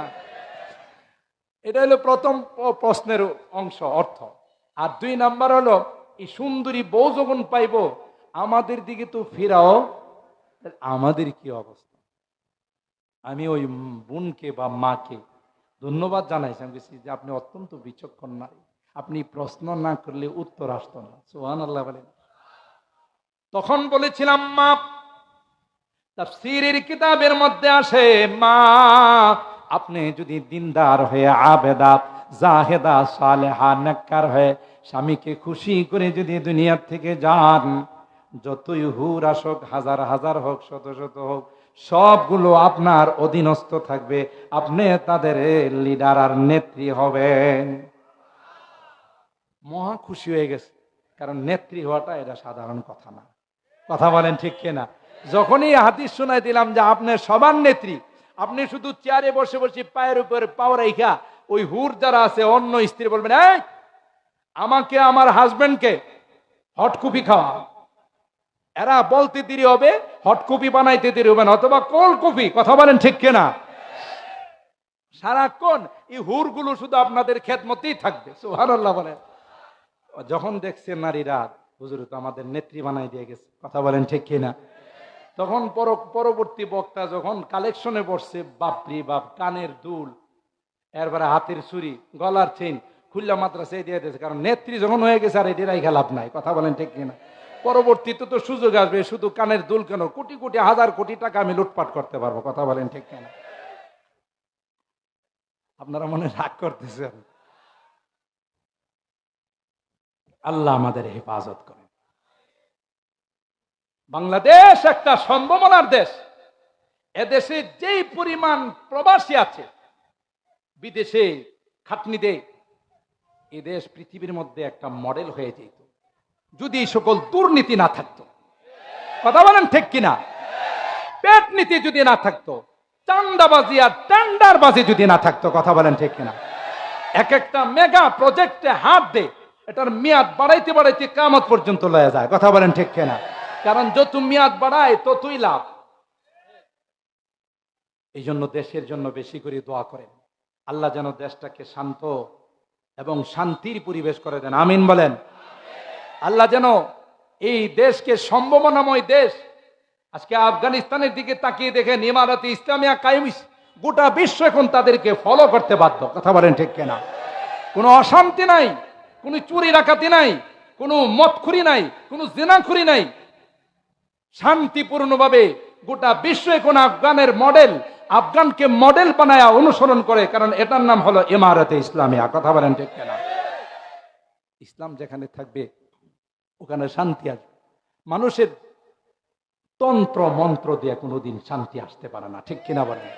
এটা হলো প্রথম প্রশ্নের অংশ, অর্থ। আর 2 নাম্বার হলো, এই সুন্দরী বউ যখন পাইব, আমাদের দিকে তো ফিরাও, আমাদের কি অবস্থা? আমি ওই বোনকে বা মাকে ধন্যবাদ জানাইছিলাম যে আপনি অত্যন্ত বিচক্ষণ নারী, আপনি প্রশ্ন না করলে উত্তর আসতো না। সুবহানাল্লাহ বলেন। তখন বলেছিলাম, মা, তাফসীরের কিতাবের মধ্যে আসে, মা, আপনি যদি দিনদার হয়ে আবেদা জাহেদা সালেহা নেককার হয়ে স্বামীকে খুশি করে যদি দুনিয়ার থেকে যান, যতই হুর আসুক, হাজার হাজার হোক, শত শত হোক, সবগুলো আপনার অধীনস্থ থাকবে, আপনি তাদের লিডার আর নেত্রী হবেন। মহা খুশি হয়ে গেছে, কারণ নেত্রী হওয়াটা এটা সাধারণ কথা না। কথা বলেন ঠিক কিনা? যখনই হাদিস শোনাই দিলাম যে আপনি সবার নেত্রী, আপনি শুধু চেয়ারে বসে বসে পায়ের উপরে পাও রাইখা ওই হুর যারা আছে অন্য স্ত্রী বলবেন, এই আমাকে আমার হাজবেন্ডকে হটকপি খাওয়া, এরা বলতে দেরি হবে, হটকপি বানাইতে দেরি হবে না, অথবা কোল্ড কফি। কথা বলেন ঠিক কিনা? সারাক্ষণ এই হুরগুলো শুধু আপনাদের খেদমতেই থাকবে। সুবহানাল্লাহ বলেন। যখন দেখছে নারীরা হুজুর তো আমাদের নেত্রী বানাই দিয়ে গেছে, কথা বলেন ঠিক কিনা, তখন পরবর্তী বক্তা যখন কালেকশনে বসছে, বাপরি বাপ, কানের দুল, এরপরে হাতের ছুরি, গলার চেইন খুল্লা মাদ্রাসায় দিয়ে দিয়েছে, কারণ নেত্রী যখন হয়ে গেছে আর এটাই লাভ নাই। কথা বলেন ঠিক কিনা? পরবর্তীতে তো সুযোগ আসবে, শুধু কানের দুল কেন, কোটি কোটি হাজার কোটি টাকা আমি লুটপাট করতে পারবো। কথা বলেন ঠিক কিনা? আপনারা মনে রাগ করতেছেন। আল্লাহ আমাদের হেফাজত করেন। বাংলাদেশ একটা সম্ভাবনার দেশ। এদেশে যেই পরিমাণ প্রবাসী আছে বিদেশে খাটনি দেয়, এদেশ পৃথিবীর মধ্যে একটা মডেল হয়ে যেত যদি এই সকল দুর্নীতি না থাকতো। কথা বলেন ঠিক কিনা? পেট নীতি যদি না থাকতো, চান্দাবাজি আর টেন্ডারবাজি যদি না থাকতো, কথা বলেন ঠিক কিনা? এক একটা মেগা প্রজেক্টে হাত দে, এটার মেয়াদ বাড়াইতে বাড়াইতে কিয়ামত পর্যন্ত লয়ে যায়। কথা বলেন ঠিক কিনা? কারণ যত মেয়াদ বাড়ায় ততই লাভ। এই জন্য দেশের জন্য বেশি করে দোয়া করেন, আল্লাহ যেন দেশটাকে শান্ত এবং শান্তির পরিবেশ করে দেন। আমিন বলেন। আল্লাহ যেন এই দেশকে সম্ভাবনাময় দেশ, আজকে আফগানিস্তানের দিকে তাকিয়ে দেখেন, ইমারতে ইসলামিয়া কায়েম, গোটা বিশ্ব এখন তাদেরকে ফলো করতে বাধ্য। কথা বলেন ঠিক কিনা? কোনো অশান্তি নাই, কোনো চুরি ডাকাতি নাই, কোনো মদখুরি নাই, কোনো জিনাখুরি নাই, শান্তিপূর্ণভাবে গোটা বিশ্ব এখন আফগানের মডেল, আফগানকে মডেল বানায়া অনুসরণ করে, কারণ এটার নাম হলো ইমারতে ইসলামিয়া। কথা বলেন ঠিক কিনা? ইসলাম যেখানে থাকবে ওখানে শান্তি আসবে। মানুষের তন্ত্র মন্ত্র দিয়ে কোনোদিন শান্তি আসতে পারে না, ঠিক কিনা বলেন?